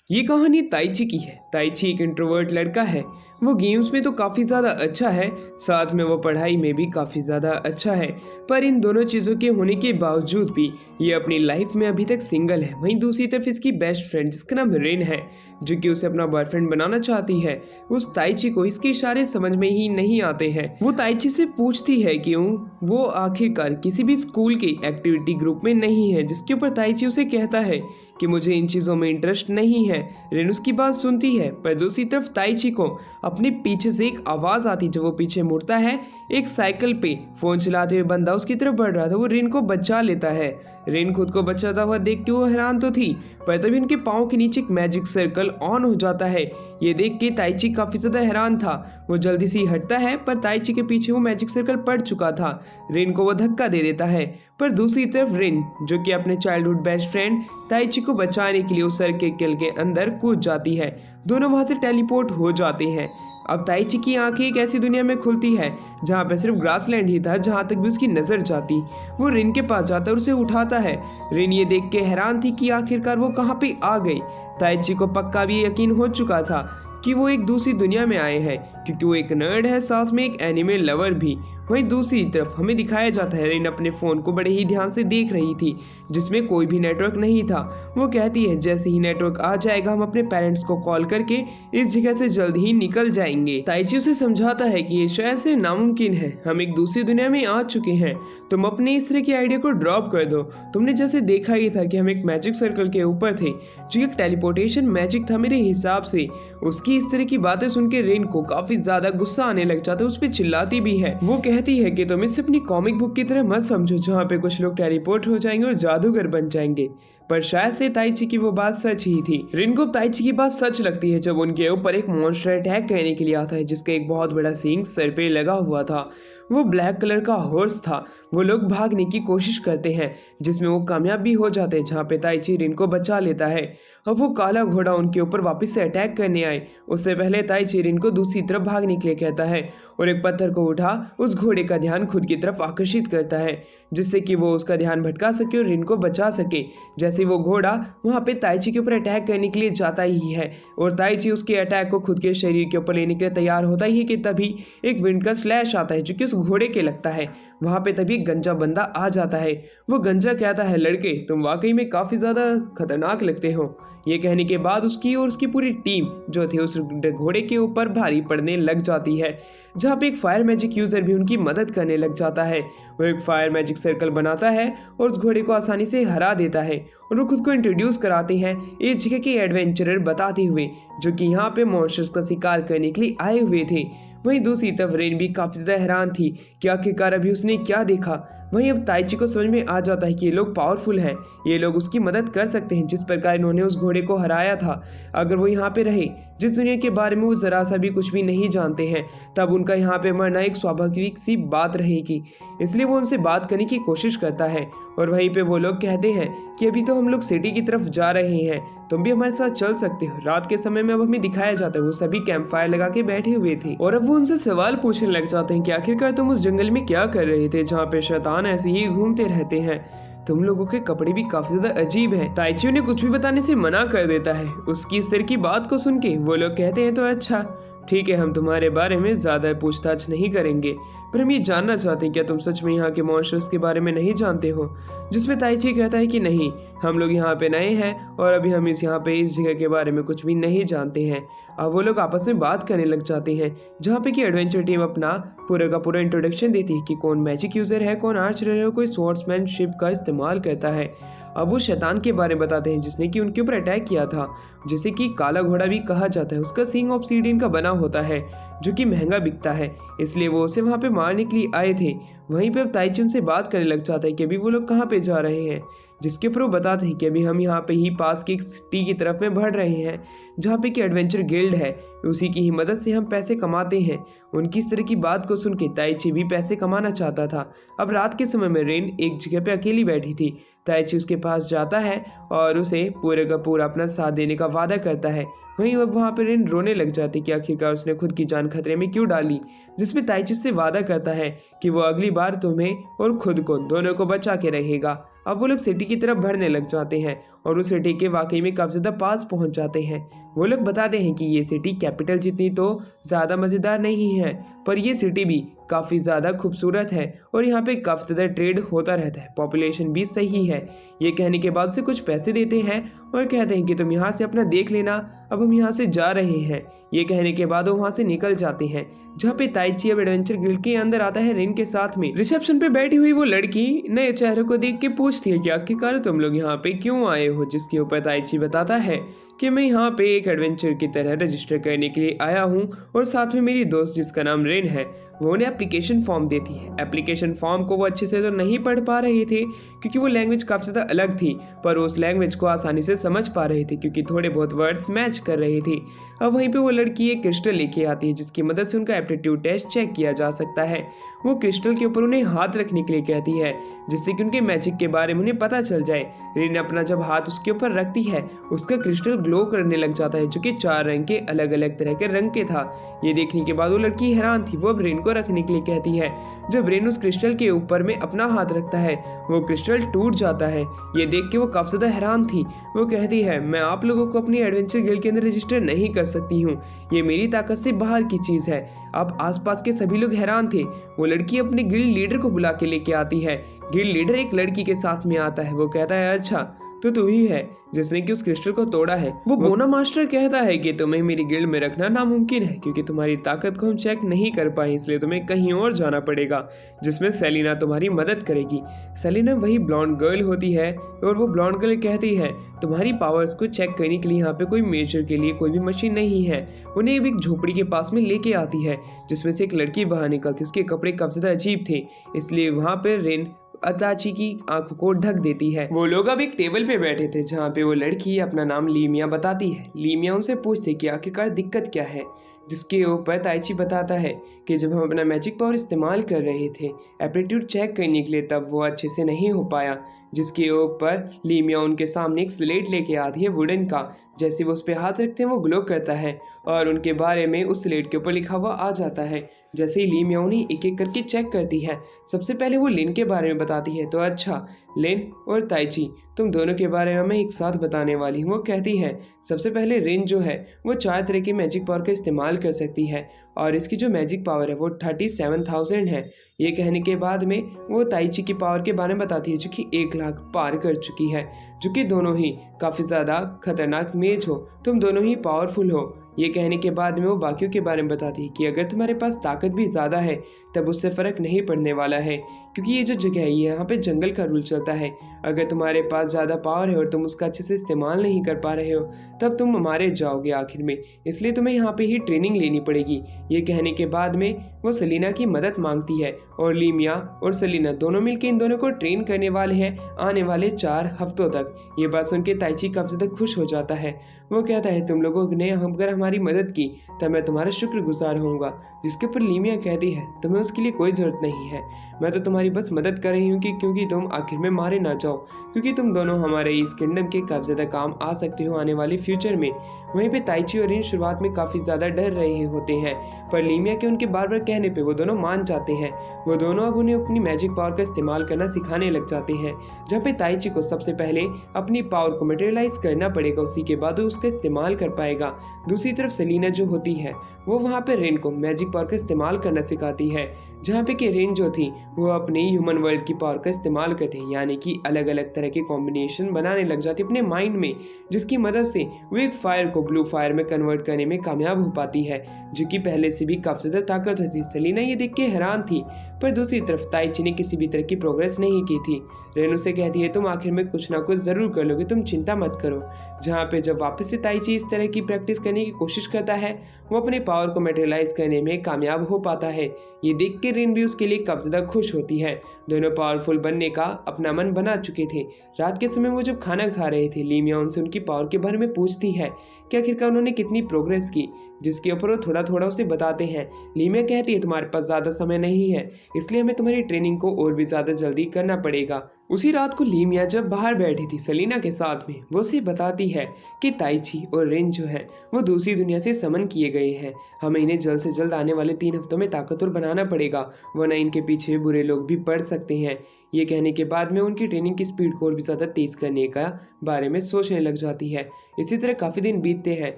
ये कहानी ताइची की है। ताइची एक इंट्रोवर्ट लड़का है। वो गेम्स में तो काफ़ी ज़्यादा अच्छा है, साथ में वो पढ़ाई में भी काफ़ी ज़्यादा अच्छा है। पर इन दोनों चीज़ों के होने के बावजूद भी ये अपनी लाइफ में अभी तक सिंगल है। वहीं दूसरी तरफ इसकी बेस्ट फ्रेंड जिसका नाम रिन है, जो कि उसे अपना बॉयफ्रेंड बनाना चाहती है। उस ताइची को इसके इशारे समझ में ही नहीं आते हैं। वो ताइची से पूछती है क्यों वो आखिरकार किसी भी स्कूल के एक्टिविटी ग्रुप में नहीं है, जिसके ऊपर ताइची उसे कहता है कि मुझे इन चीज़ों में इंटरेस्ट नहीं है। रिन उसकी बात सुनती है, पर दूसरी तरफ ताइची को अपने पीछे से एक आवाज़ आती। जब वो पीछे मुड़ता है, एक साइकिल पे फोन चलाते हुए बंदा उसकी तरफ बढ़ रहा था। वो रिन को बचा लेता है। रिन खुद को बचाता हुआ देख के वो हैरान तो थी, पर तभी उनके पाँव के नीचे एक मैजिक सर्कल ऑन हो जाता है। ये देख के ताइची काफ़ी ज़्यादा हैरान था। वो जल्दी से हटता है, पर ताइची के पीछे वो मैजिक सर्कल पड़ चुका था। रिन को वो धक्का दे देता है, पर दूसरी तरफ रिन, जो कि अपने चाइल्डहुड बेस्ट फ्रेंड ताइची को बचाने के लिए उस सर्कल के अंदर कूद जाती है। दोनों वहां से टेलीपोर्ट हो जाते हैं। अब ताइची की आंखें एक ऐसी दुनिया में खुलती है जहाँ पे सिर्फ ग्रासलैंड ही था, जहाँ तक भी उसकी नज़र जाती। वो रिन के पास जाता और उसे उठाता है। रिन ये देख के हैरान थी कि आखिरकार वो कहाँ पे आ गई। ताइची को पक्का भी यकीन हो चुका था कि वो एक दूसरी दुनिया में आए हैं, क्योंकि वो एक नर्ड है, साथ में एक एनिमे लवर भी। वहीं दूसरी तरफ हमें दिखाया जाता है रिन अपने फ़ोन को बड़े ही ध्यान से देख रही थी, जिसमें कोई भी नेटवर्क नहीं था। वो कहती है जैसे ही नेटवर्क आ जाएगा हम अपने पेरेंट्स को कॉल करके इस जगह से जल्द ही निकल जाएंगे। ताइची उसे समझाता है कि ये शायद से नामुमकिन है, हम एक दूसरी दुनिया में आ चुके हैं, तुम अपने इस तरह के आइडिया को ड्रॉप कर दो। तुमने जैसे देखा ही था कि हम एक मैजिक सर्कल के ऊपर थे, जो एक टेलीपोर्टेशन मैजिक था मेरे हिसाब से। उसकी इस तरह की बातें सुन के रिन को काफ़ी ज़्यादा गुस्सा आने लग जाता है, उस पर चिल्लाती भी है। वो कहती है कि तुम इसे अपनी कॉमिक बुक की तरह मत समझो, जहाँ पे कुछ लोग टेलीपोर्ट हो जाएंगे और जादूगर बन जाएंगे। पर शायद से ताइची की वो बात सच ही थी। रिन को ताइची की बात सच लगती है जब उनके ऊपर एक मॉन्स्टर अटैक करने के लिए आता है, जिसका एक बहुत बड़ा सींग सर पे लगा हुआ था। वो ब्लैक कलर का हॉर्स था। वो लोग भागने की कोशिश करते हैं, जिसमें वो कामयाब भी हो जाते हैं, जहाँ पे ताइची रिन को बचा लेता है। अब वो काला घोड़ा उनके ऊपर वापस से अटैक करने आए, उससे पहले ताइची रिन को दूसरी तरफ भागने के लिए कहता है और एक पत्थर को उठा उस घोड़े का ध्यान खुद की तरफ आकर्षित करता है, जिससे कि वो उसका ध्यान भटका सके और रिन को बचा सके। जैसे वो घोड़ा वहाँ पे ताइची के ऊपर अटैक करने के लिए जाता ही है और ताइची उसके अटैक को खुद के शरीर के ऊपर लेने के लिए तैयार होता ही है कि तभी एक विंड का स्लैश आता है, जो कि उस घोड़े के लगता है। वहाँ पे तभी गंजा बंदा आ जाता है। वो गंजा कहता है, लड़के तुम वाकई में काफ़ी ज़्यादा खतरनाक लगते हो। ये कहने के बाद उसकी और उसकी पूरी टीम जो थी उस घोड़े के ऊपर भारी पड़ने लग जाती है, जहाँ पे एक फायर मैजिक यूज़र भी उनकी मदद करने लग जाता है। वो एक फायर मैजिक सर्कल बनाता है और उस घोड़े को आसानी से हरा देता है और वो खुद को इंट्रोड्यूस कराते हैं इस जगह के एडवेंचरर बताते हुए, जो कि यहाँ पे मॉन्स्टर्स का शिकार करने के लिए आए हुए थे। वहीं दूसरी तरफ रेन भी काफ़ी ज़्यादा हैरान थी कि आखिरकार अभी उसने क्या देखा। वहीं अब ताइची को समझ में आ जाता है कि ये लोग पावरफुल हैं, ये लोग उसकी मदद कर सकते हैं, जिस प्रकार इन्होंने उस घोड़े को हराया था। अगर वो यहाँ पे रहे, जिस दुनिया के बारे में वो ज़रा सा भी कुछ भी नहीं जानते हैं, तब उनका यहाँ पे मरना एक स्वाभाविक सी बात रहेगी। इसलिए वो उनसे बात करने की कोशिश करता है और वहीं पे वो लोग कहते हैं कि अभी तो हम लोग सिटी की तरफ जा रहे हैं, तुम भी हमारे साथ चल सकते हो। रात के समय में अब हमें दिखाया जाता है वो सभी कैंप फायर लगा के बैठे हुए थे और अब वो उनसे सवाल पूछने लग जाते हैं कि आखिरकार तुम उस जंगल में क्या कर रहे थे, जहाँ पे शैतान ऐसे ही घूमते रहते हैं। तुम लोगों के कपड़े भी काफी ज्यादा अजीब हैं। ताइची उन्हें कुछ भी बताने से मना कर देता है। उसकी इस तरह की बात को सुन के वो लोग कहते हैं तो अच्छा ठीक है, हम तुम्हारे बारे में ज़्यादा पूछताछ नहीं करेंगे, पर हम ये जानना चाहते हैं क्या तुम सच में यहाँ के मॉन्स्टर्स के बारे में नहीं जानते हो। जिसमें ताइची कहता है कि नहीं, हम लोग यहाँ पे नए हैं और अभी हम यहाँ पे इस जगह के बारे में कुछ भी नहीं जानते हैं। अब वो लोग आपस में बात करने लग जाते हैं, जहाँ पे कि एडवेंचर टीम अपना पूरे का पूरा इंट्रोडक्शन देती है कि कौन मैजिक यूज़र है, कौन आर्चर है, कोई स्वॉर्ड्समैनशिप का इस्तेमाल करता है। अब वो शैतान के बारे में बताते हैं जिसने कि उनके ऊपर अटैक किया था, जिसे कि काला घोड़ा भी कहा जाता है। उसका सींग ऑब्सीडियन का बना होता है, जो कि महंगा बिकता है, इसलिए वो उसे वहाँ पे मारने के लिए आए थे। वहीं पे अब ताइची उनसे बात करने लग जाता है कि अभी वो लोग कहाँ पे जा रहे हैं, जिसके ऊपर वो बताते हैं कि अभी हम यहाँ पे ही पास की एक सिटी की तरफ में बढ़ रहे हैं, जहाँ पे कि एडवेंचर गिल्ड है, उसी की ही मदद से हम पैसे कमाते हैं। उनकी इस तरह की बात को सुन के ताइची भी पैसे कमाना चाहता था। अब रात के समय में रेन एक जगह पे अकेली बैठी थी। ताइची उसके पास जाता है और उसे पूरे का पूरा अपना साथ देने का वादा करता है। वहीं अब वहाँ पर रेन रोने लग जाती कि आखिरकार उसने खुद की जान खतरे में क्यों डाली, जिसमें ताइची से वादा करता है कि वो अगली बार तुम्हें और खुद को दोनों को बचा के रहेगा। अब वो लोग सिटी की तरफ बढ़ने लग जाते हैं और उस सिटी के वाकई में काफ़ी ज़्यादा पास पहुंच जाते हैं। वो लोग बताते हैं कि ये सिटी कैपिटल जितनी तो ज़्यादा मज़ेदार नहीं है, पर ये सिटी भी काफ़ी ज़्यादा खूबसूरत है और यहाँ पे काफ़ी ज़्यादा ट्रेड होता रहता है, पॉपुलेशन भी सही है। ये कहने के बाद उसे कुछ पैसे देते हैं और कहते हैं कि तुम यहाँ से अपना देख लेना, अब हम यहाँ से जा रहे हैं। ये कहने के बाद वो वहाँ से निकल जाते हैं, जहाँ पे ताइची अब एडवेंचर गिल्ड के अंदर आता है रिन के साथ में। रिसेप्शन पे बैठी हुई वो लड़की नए चेहरे को देख के पूछती है कि आखिरकार तुम लोग यहाँ पे क्यों आए हो, जिसके ऊपर ताइची बताता है कि मैं यहाँ पे एक एडवेंचर की तरह रजिस्टर करने के लिए आया हूँ और साथ में मेरी दोस्त जिसका नाम रेन है वो उन्हें एप्लीकेशन फॉर्म देती है। एप्लीकेशन फॉर्म को वो अच्छे से तो नहीं पढ़ पा रहे थे क्योंकि वो लैंग्वेज काफ़ी ज़्यादा अलग थी, पर उस लैंग्वेज को आसानी से समझ पा रहे थे क्योंकि थोड़े बहुत वर्ड्स मैच कर रहे थे। अब वहीं पे वो लड़की एक क्रिस्टल लेके आती है जिसकी मदद से उनका एप्टीट्यूड टेस्ट चेक किया जा सकता है। वो क्रिस्टल के ऊपर उन्हें हाथ रखने के लिए कहती है जिससे कि उनके मैजिक के बारे में उन्हें पता चल जाए। रिन अपना जब हाथ उसके ऊपर रखती है उसका क्रिस्टल ग्लो करने लग जाता है जो कि 4 रंग के अलग अलग तरह के रंग के था। ये देखने के बाद वो लड़की हैरान थी। वो अब रेन को रखने के लिए कहती है। जब रेन उस क्रिस्टल के ऊपर में अपना हाथ रखता है वो क्रिस्टल टूट जाता है। ये देख के वो काफी ज्यादा हैरान थी। वो कहती है मैं आप लोगों को अपनी एडवेंचर गिल्ड के अंदर रजिस्टर नहीं कर सकती हूँ, ये मेरी ताकत से बाहर की चीज है। अब आसपास के सभी लोग हैरान थे। वो लड़की अपने गिल्ड लीडर को बुला के लेके आती है। गिल्ड लीडर एक लड़की के साथ में आता है। वो कहता है अच्छा तो तू ही है जिसने कि उस क्रिस्टल को तोड़ा है। वो बोना मास्टर कहता है कि तुम्हें मेरी गिल्ड में रखना नामुमकिन है क्योंकि तुम्हारी ताकत को हम चेक नहीं कर पाए, इसलिए तुम्हें कहीं और जाना पड़ेगा जिसमें सेलिना तुम्हारी मदद करेगी। सेलिना वही ब्लॉन्ड गर्ल होती है और वो ब्लॉन्ड गर्ल कहती है तुम्हारी पावर्स को चेक करने के लिए यहाँ पे कोई मेजर के लिए कोई भी मशीन नहीं है। उन्हें एक झोपड़ी के पास में लेके आती है जिसमें से एक लड़की बाहर निकलती है। उसके कपड़े काफी ज्यादा अजीब थे, इसलिए वहाँ पे रेन अताची की आंखों को ढक देती है। वो लोग अब एक टेबल पे बैठे थे जहाँ पे वो लड़की अपना नाम लीमिया बताती है। लीमिया उनसे पूछती कि आखिरकार दिक्कत क्या है, जिसके ऊपर ताइची बताता है कि जब हम अपना मैजिक पावर इस्तेमाल कर रहे थे एप्टीट्यूड चेक करने के लिए तब वो अच्छे से नहीं हो पाया, जिसके ऊपर लीमिया उनके सामने एक स्लेट लेके आती है वुडन का। जैसे वो उस पर हाथ रखते हैं वो ग्लो करता है और उनके बारे में उस स्लेट के ऊपर लिखा हुआ आ जाता है। जैसे ही लीमिया उन्हें एक एक करके चेक करती है सबसे पहले वो लिन के बारे में बताती है। तो अच्छा लिन और ताइची तुम दोनों के बारे में मैं एक साथ बताने वाली हूँ। वो कहती है सबसे पहले रिन जो है वो 4 तरह की मैजिक पावर का इस्तेमाल कर सकती है और इसकी जो मैजिक पावर है वो 37,000 है। ये कहने के बाद में वो ताइची की पावर के बारे में बताती है जो कि 1 लाख पार कर चुकी है, जो कि दोनों ही काफ़ी ज़्यादा खतरनाक मेज हो, तुम दोनों ही पावरफुल हो। ये कहने के बाद में वो बाकियों के बारे में बताती है कि अगर तुम्हारे पास ताकत भी ज़्यादा है तब उससे फ़र्क नहीं पड़ने वाला है क्योंकि ये जो जगह है ये यहाँ पे जंगल का रूल चलता है। अगर तुम्हारे पास ज़्यादा पावर है और तुम उसका अच्छे से इस्तेमाल नहीं कर पा रहे हो तब तुम मारे जाओगे आखिर में, इसलिए तुम्हें यहाँ पे ही ट्रेनिंग लेनी पड़ेगी। ये कहने के बाद में वो सेलिना की मदद मांगती है और लीमिया और सेलिना दोनों मिलकर इन दोनों को ट्रेन करने वाले हैं आने वाले 4 हफ्तों तक। ये बात सुन के ताइची काफ़ी ज़्यादा खुश हो जाता है। वो कहता है तुम लोगों ने अगर हमारी मदद की तब मैं तुम्हारा शुक्रगुजार होऊंगा, जिसके ऊपर लीमिया कहती है तुम्हें उसके लिए कोई ज़रूरत नहीं है, मैं तो तुम्हारी बस मदद कर रही हूँ कि क्योंकि तुम आखिर में मारे ना जाओ, क्योंकि तुम दोनों हमारे इस किंगडम के काफ़ी ज़्यादा काम आ सकते हो आने वाले फ्यूचर में। वहीं पे ताइची और रिन शुरुआत में काफ़ी ज़्यादा डर रहे होते हैं, पर लीमिया के उनके बार बार कहने पे वो दोनों मान जाते हैं। वो दोनों अब उन्हें अपनी मैजिक पावर का इस्तेमाल करना सिखाने लग जाते हैं, जहाँ पे ताइची को सबसे पहले अपनी पावर को मटेरियलाइज करना पड़ेगा, उसी के बाद वो उसका इस्तेमाल कर पाएगा। दूसरी तरफ सेलिना जो होती है वो वहाँ पे रेन को मैजिक पावर का इस्तेमाल करना सिखाती है, जहाँ पे कि रेन जो थी वो अपनी ह्यूमन वर्ल्ड की पावर का इस्तेमाल करते हैं, यानी कि अलग अलग तरह के कॉम्बिनेशन बनाने लग जाती है अपने माइंड में, जिसकी मदद से वो एक फायर को ब्लू फायर में कन्वर्ट करने में कामयाब हो पाती है, जो कि पहले से भी काफ़ी ज़्यादा ताकतवर थी। सेलिना ये देख के हैरान थी, पर दूसरी तरफ ताइची ने किसी भी तरह की प्रोग्रेस नहीं की थी। रेन उसे कहती है तुम आखिर में कुछ ना कुछ ज़रूर कर लोगे, तुम चिंता मत करो। जहाँ पे जब वापस से ताइची इस तरह की प्रैक्टिस करने की कोशिश करता है वो अपने पावर को मटेरियलाइज करने में कामयाब हो पाता है। ये देख के रेन भी उसके लिए काफ़ी ज़्यादा खुश होती है। दोनों पावरफुल बनने का अपना मन बना चुके थे। रात के समय वो जब खाना खा रहे थे लीमिया उनसे उनकी पावर के बारे में पूछती है कि आखिरकार उन्होंने कितनी प्रोग्रेस की, जिसके ऊपर वो थोड़ा थोड़ा उसे बताते हैं। लीमिया कहती है तुम्हारे पास ज़्यादा समय नहीं है, इसलिए हमें तुम्हारी ट्रेनिंग को और भी ज़्यादा जल्दी करना पड़ेगा। उसी रात को लीमिया जब बाहर बैठी थी सेलिना के साथ में, वो उसे बताती है कि ताइची और रेन जो है वो दूसरी दुनिया से समन किए गए हैं, हमें इन्हें जल्द से जल्द आने वाले 3 हफ्तों में ताकतवर बनाना पड़ेगा, वरना इनके पीछे बुरे लोग भी पड़ सकते हैं। ये कहने के बाद में उनकी ट्रेनिंग की स्पीड को और भी ज़्यादा तेज़ करने का बारे में सोचने लग जाती है। इसी तरह काफ़ी दिन बीतते हैं।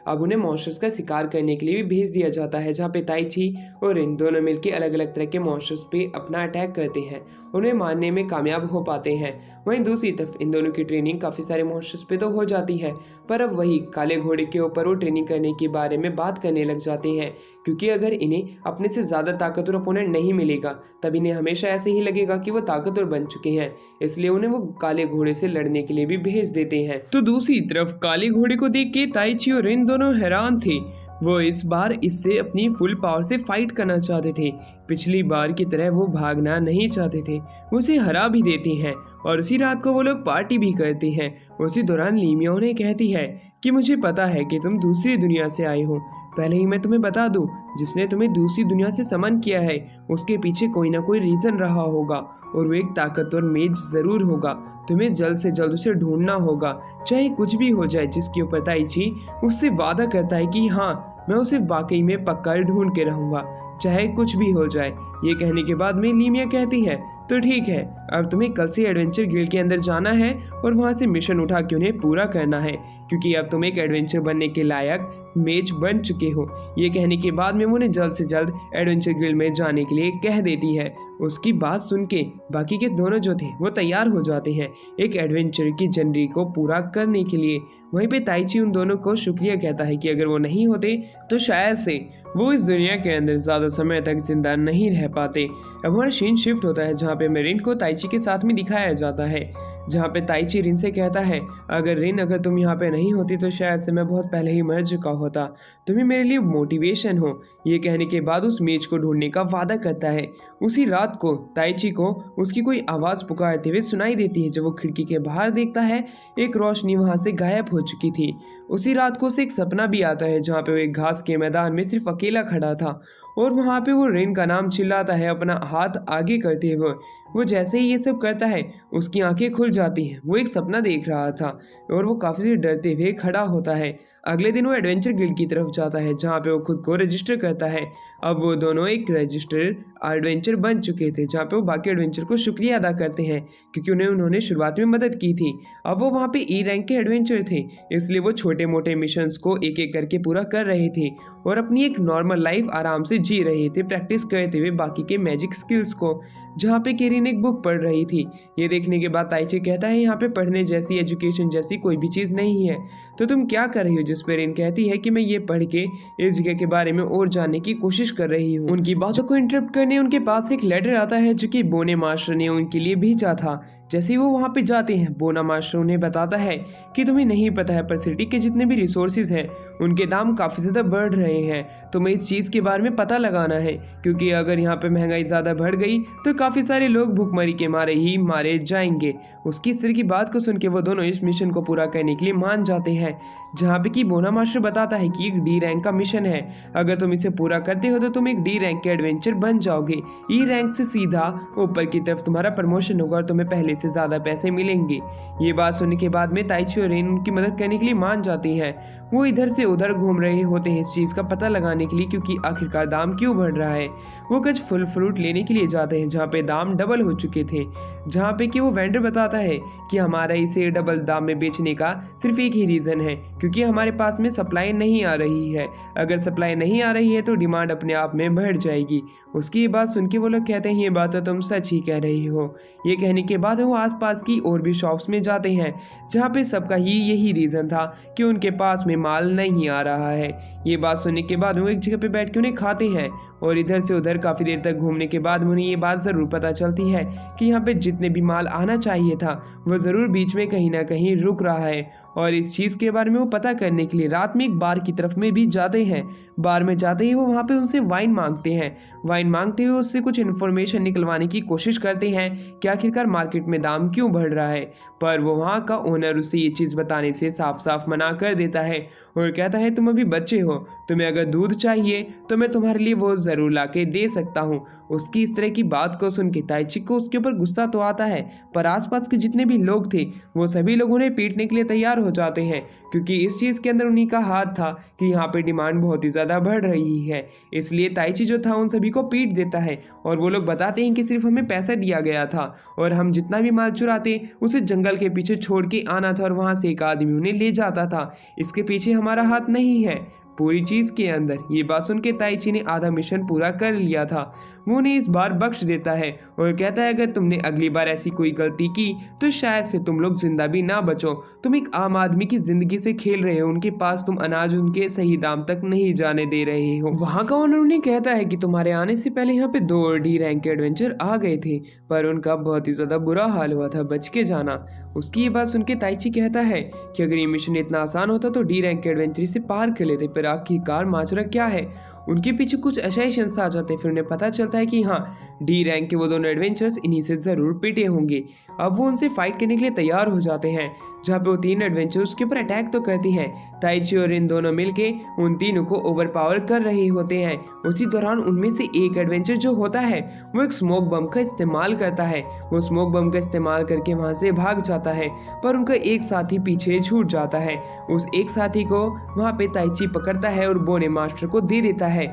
अब उन्हें मॉन्स्टर्स का शिकार करने के लिए भी भेज दिया जाता है, जहाँ पे ताइची और रिन दोनों मिलकर अलग अलग तरह के मॉन्स्टर्स पे अपना अटैक करते हैं, उन्हें मारने में कामयाब हो पाते हैं। वहीं दूसरी तरफ इन दोनों की ट्रेनिंग काफ़ी सारे मॉन्स्टर्स पे तो हो जाती है, पर अब वही काले घोड़े के ऊपर वो ट्रेनिंग करने के बारे में बात करने लग जाते हैं, क्योंकि अगर इन्हें अपने से ज़्यादा ताकतवर अपोनेंट नहीं मिलेगा तब इन्हें हमेशा ऐसे ही लगेगा कि वो ताकतवर बन चुके हैं, इसलिए उन्हें वो काले घोड़े से लड़ने के लिए भी भेज देते हैं। तो दूसरी तरफ काले घोड़े को देख के ताइची और रिन दोनों हैरान थे। वो इस बार इससे अपनी फुल पावर से फाइट करना चाहते थे। पिछली बार की तरह वो भागना नहीं चाहते थे, वो उसे हरा भी देते हैं और उसी रात को वो लोग पार्टी भी करते हैं। उसी दौरान लीमिया उन्हें कहती है कि मुझे पता है कि तुम दूसरी दुनिया से आए हो, पहले ही मैं तुम्हें बता दूं, जिसने तुम्हें दूसरी दुनिया से समन किया है उसके पीछे कोई ना कोई रीजन रहा होगा और वो एक ताकतवर मेज जरूर होगा। तुम्हें जल्द से जल्द उसे ढूंढना होगा, चाहे कुछ भी हो जाए। जिसके ऊपर ताइची उससे वादा करता है कि हाँ, मैं उसे वाकई में पक्का ढूंढ के रहूंगा, चाहे कुछ भी हो जाए। ये कहने के बाद में लीमिया कहती है तो ठीक है, अब तुम्हें कल से एडवेंचर गिल्ड के अंदर जाना है और वहाँ से मिशन उठा के उन्हें पूरा करना है, क्योंकि अब तुम एक एडवेंचर बनने के लायक मेज बन चुके हो। ये कहने के बाद में उन्हें जल्द से जल्द एडवेंचर गिल्ड में जाने के लिए कह देती है। उसकी बात सुन के बाकी के दोनों जो थे वो तैयार हो जाते हैं एक एडवेंचर की जर्नी को पूरा करने के लिए। वहीं पे ताइची उन दोनों को शुक्रिया कहता है कि अगर वो नहीं होते तो शायद से वो इस दुनिया के अंदर ज़्यादा समय तक जिंदा नहीं रह पाते। अब हमारा सीन शिफ्ट होता है जहाँ पे रिन को ताइची के साथ में दिखाया जाता है, जहाँ पे ताइची रिन से कहता है अगर तुम यहाँ पे नहीं होती तो शायद से मैं बहुत पहले ही मर चुका होता, तुम्हें मेरे लिए मोटिवेशन हो। ये कहने के बाद उस मेज को ढूंढने का वादा करता है। उसी रात को ताइची को उसकी कोई आवाज़ पुकारते हुए सुनाई देती है। जब वो खिड़की के बाहर देखता है एक रोशनी वहाँ से गायब हो चुकी थी। उसी रात को उसे एक सपना भी आता है जहाँ पे वो एक घास के मैदान में सिर्फ अकेला खड़ा था और वहाँ पे वो रिन का नाम चिल्लाता है अपना हाथ आगे करते हुए। वो जैसे ही ये सब करता है उसकी आंखें खुल जाती हैं। वो एक सपना देख रहा था और वो काफ़ी डरते हुए खड़ा होता है। अगले दिन वो एडवेंचर गिल्ड की तरफ जाता है जहाँ पे वो खुद को रजिस्टर करता है। अब वो दोनों एक रजिस्टर्ड एडवेंचर बन चुके थे, जहाँ पे वो बाकी एडवेंचर को शुक्रिया अदा करते हैं क्योंकि उन्होंने शुरुआत में मदद की थी। अब वो वहाँ पे ई रैंक के एडवेंचर थे, इसलिए वो छोटे मोटे मिशंस को एक एक करके पूरा कर रहे थे और अपनी एक नॉर्मल लाइफ आराम से जी रहे थे, प्रैक्टिस करते हुए बाकी के मैजिक स्किल्स को। जहाँ पे केरिन एक बुक पढ़ रही थी। ये देखने के बाद ताइची कहता है यहाँ पे पढ़ने जैसी, एजुकेशन जैसी कोई भी चीज़ नहीं है, तो तुम क्या कर रही हो? जिस पर रिन कहती है कि मैं ये पढ़ के इस जगह के बारे में और जानने की कोशिश कर रही हूँ। उनकी बातों को इंटरप्ट करने उनके पास एक लेटर आता है जो कि बोने मास्टर ने उनके लिए भेजा था। जैसे ही वो वहाँ पे जाते हैं बोना मास्टर उन्हें बताता है कि तुम्हें नहीं पता है पर सिटी के जितने भी रिसोर्सेज हैं उनके दाम काफ़ी ज़्यादा बढ़ रहे हैं। तुम्हें इस चीज़ के बारे में पता लगाना है, क्योंकि अगर यहाँ पे महंगाई ज़्यादा बढ़ गई तो काफ़ी सारे लोग भूखमरी के मारे ही मारे जाएंगे। उसकी इस तरह की बात को सुन के वो दोनों इस मिशन को पूरा करने के लिए मान जाते हैं, जहाँ पे कि बोना मास्टर बताता है कि एक डी रैंक का मिशन है, अगर तुम इसे पूरा करते हो तो तुम एक डी रैंक के एडवेंचर बन जाओगे। ई रैंक से सीधा ऊपर की तरफ तुम्हारा प्रमोशन होगा और तुम्हें पहले से ज़्यादा पैसे मिलेंगे। ये बात सुनने के बाद में ताइची और रिन उनकी मदद करने के लिए मान जाती हैं। वो इधर से उधर घूम रहे होते हैं इस चीज़ का पता लगाने के लिए, क्योंकि आखिरकार दाम क्यों बढ़ रहा है। वो कुछ फल फ्रूट लेने के लिए जाते हैं जहाँ पे दाम डबल हो चुके थे, जहाँ पे कि वो वेंडर बताता है कि हमारा इसे डबल दाम में बेचने का सिर्फ एक ही रीज़न है, क्योंकि हमारे पास में सप्लाई नहीं आ रही है। अगर सप्लाई नहीं आ रही है तो डिमांड अपने आप में बढ़ जाएगी। उसकी ये बात सुन के वो लोग कहते हैं ये बात तो तुम सच ही कह रही हो। ये कहने के बाद वो आसपास की और भी शॉप्स में जाते हैं जहाँ पे सबका ही यही रीज़न था कि उनके पास में माल नहीं आ रहा है। ये बात सुनने के बाद वो एक जगह पे बैठ के उन्हें खाते हैं और इधर से उधर काफ़ी देर तक घूमने के बाद उन्हें ये बात ज़रूर पता चलती है कि यहाँ पे जितने भी माल आना चाहिए था वो ज़रूर बीच में कहीं ना कहीं रुक रहा है। और इस चीज़ के बारे में वो पता करने के लिए रात में एक बार की तरफ में भी जाते हैं। बार में जाते ही वो वहाँ पे उनसे वाइन मांगते हैं। वाइन मांगते हुए उससे कुछ इन्फॉर्मेशन निकलवाने की कोशिश करते हैं कि आखिरकार मार्केट में दाम क्यों बढ़ रहा है, पर वो वहाँ का ओनर उसे ये चीज़ बताने से साफ साफ मना कर देता है और कहता है तुम अभी बच्चे हो, तुम्हें अगर दूध चाहिए तो मैं तुम्हारे लिए वो ज़रूर ला के दे सकता हूँ। उसकी इस तरह की बात को सुन के ताइची को उसके ऊपर गुस्सा तो आता है, पर आसपास के जितने भी लोग थे वो सभी लोग उन्हें पीटने के लिए तैयार हो जाते हैं, क्योंकि इस चीज़ के अंदर उन्हीं का हाथ था कि यहाँ पे डिमांड बहुत ही ज़्यादा बढ़ रही है। इसलिए ताइची जो था उन सभी को पीट देता है और वो लोग बताते हैं कि सिर्फ हमें पैसा दिया गया था और हम जितना भी माल चुराते उसे जंगल के पीछे छोड़ के आना था और वहाँ से एक आदमी उन्हें ले जाता था। इसके पीछे हमारा हाथ नहीं है पूरी चीज़ के अंदर। ये बात सुन के ताइची ने आधा मिशन पूरा कर लिया था। वो उन्हें इस बार बख्श देता है और कहता है अगर तुमने अगली बार ऐसी कोई गलती की तो शायद से तुम लोग जिंदा भी ना बचो। तुम एक आम आदमी की जिंदगी से खेल रहे हो, उनके पास तुम अनाज उनके सही दाम तक नहीं जाने दे रहे हो। वहाँ का ओनर उन्हें कहता है कि तुम्हारे आने से पहले यहाँ पे 2 डी रैंक के एडवेंचर आ गए थे, पर उनका बहुत ही ज्यादा बुरा हाल हुआ था, बच के जाना। उसकी ये बात सुन के ताइची कहता है कि अगर ये मिशन इतना आसान होता तो डी रैंक के एडवेंचर से पार कर लेते, पर आखिरकार माजरा क्या है। उनके पीछे कुछ अशेषंस आ जाते हैं। फिर उन्हें पता चलता है कि हाँ, डी रैंक के वो दोनों एडवेंचर्स इन्हीं से ज़रूर पिटे होंगे। अब वो उनसे फाइट करने के लिए तैयार हो जाते हैं, जहाँ पे वो 3 एडवेंचर्स उसके ऊपर अटैक तो करती हैं। ताइची और इन दोनों मिलके उन तीनों को ओवरपावर कर रहे होते हैं। उसी दौरान उनमें से एक एडवेंचर जो होता है वो एक स्मोक बम का इस्तेमाल करता है। वो स्मोक बम का इस्तेमाल करके वहाँ से भाग जाता है, पर उनका एक साथी पीछे छूट जाता है। उस एक साथी को वहाँ पे ताइची पकड़ता है और बोने मास्टर को दे देता है,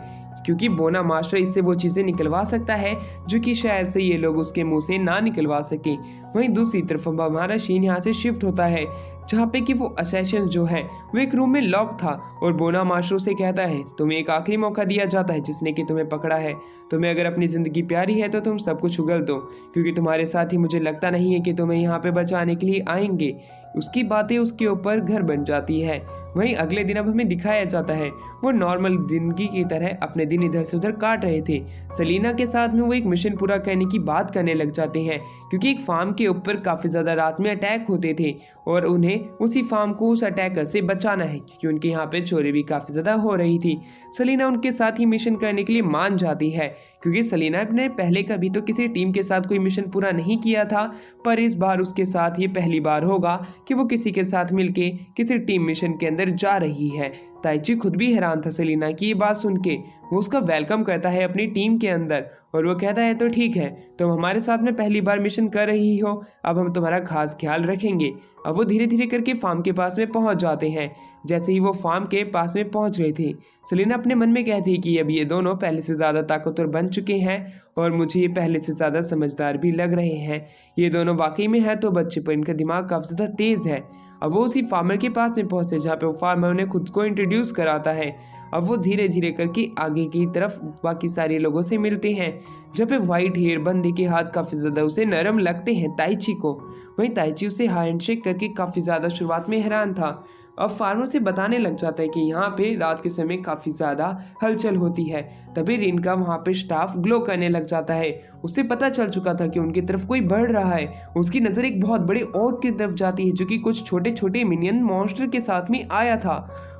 क्योंकि बोना मास्टर इससे वो चीज़ें निकलवा सकता है जो कि शायद से ये लोग उसके मुंह से ना निकलवा सके। वहीं दूसरी तरफ हमारा शीन यहाँ से शिफ्ट होता है, जहाँ पे कि वो असैसिन जो है वो एक रूम में लॉक था और बोना मास्टर उसे कहता है तुम्हें एक आखिरी मौका दिया जाता है जिसने कि तुम्हें पकड़ा है। तुम्हें अगर अपनी ज़िंदगी प्यारी है तो तुम सब कुछ उगल दो, क्योंकि तुम्हारे साथ ही मुझे लगता नहीं है कि तुम्हें यहाँ पे बचाने के लिए आएंगे। उसकी बातें उसके ऊपर घर बन जाती है। वहीं अगले दिन अब हमें दिखाया जाता है वो नॉर्मल जिंदगी की तरह अपने दिन इधर से उधर काट रहे थे। सलीना के साथ में वो एक मिशन पूरा करने की बात करने लग जाते हैं, क्योंकि एक फार्म के ऊपर काफ़ी ज़्यादा रात में अटैक होते थे और उन्हें उसी फार्म को उस अटैकर से बचाना है, क्योंकि उनके यहाँ पे चोरी भी काफ़ी ज़्यादा हो रही थी। सलीना उनके साथ ही मिशन करने के लिए मान जाती है, क्योंकि सलीना ने पहले कभी तो किसी टीम के साथ कोई मिशन पूरा नहीं किया था, पर इस बार उसके साथ ये पहली बार होगा कि वो किसी के साथ मिलके किसी टीम मिशन के अंदर जा रही है। ताइची खुद भी हैरान था सलीना की ये बात सुन के। वो उसका वेलकम करता है अपनी टीम के अंदर और वो कहता है तो ठीक है, तुम हमारे साथ में पहली बार मिशन कर रही हो, अब हम तुम्हारा खास ख्याल रखेंगे। अब वो धीरे धीरे करके फार्म के पास में पहुंच जाते हैं। जैसे ही वो फार्म के पास में पहुंच रहे थे, सलीना अपने मन में कहती है कि अब ये दोनों पहले से ज़्यादा ताकतवर बन चुके हैं और मुझे ये पहले से ज़्यादा समझदार भी लग रहे हैं। ये दोनों वाकई में है तो बच्चे, पर इनका दिमाग काफ़ी ज़्यादा तेज़ है। अब वो उसी फार्मर के पास में पहुंचते जहाँ पे वो फार्मर उन्हें खुद को इंट्रोड्यूस कराता है। अब वो धीरे धीरे करके आगे की तरफ बाकी सारे लोगों से मिलते हैं, जहाँ पे वाइट हेयर बंदे के हाथ काफ़ी ज़्यादा उसे नरम लगते हैं ताइची को। वहीं ताइची उसे हैंडशेक करके काफ़ी ज़्यादा शुरुआत में हैरान था। अब फार्मर से बताने लग जाता है कि यहाँ पे रात के समय काफ़ी ज़्यादा हलचल होती है। तभी रिन का वहाँ पे स्टाफ ग्लो करने लग जाता है। उसे पता चल चुका था कि उनकी तरफ कोई बढ़ रहा है। उसकी नज़र एक बहुत बड़े ऑर्क की तरफ जाती है, जो कि कुछ छोटे छोटे मिनियन मॉन्स्टर के साथ में आया था।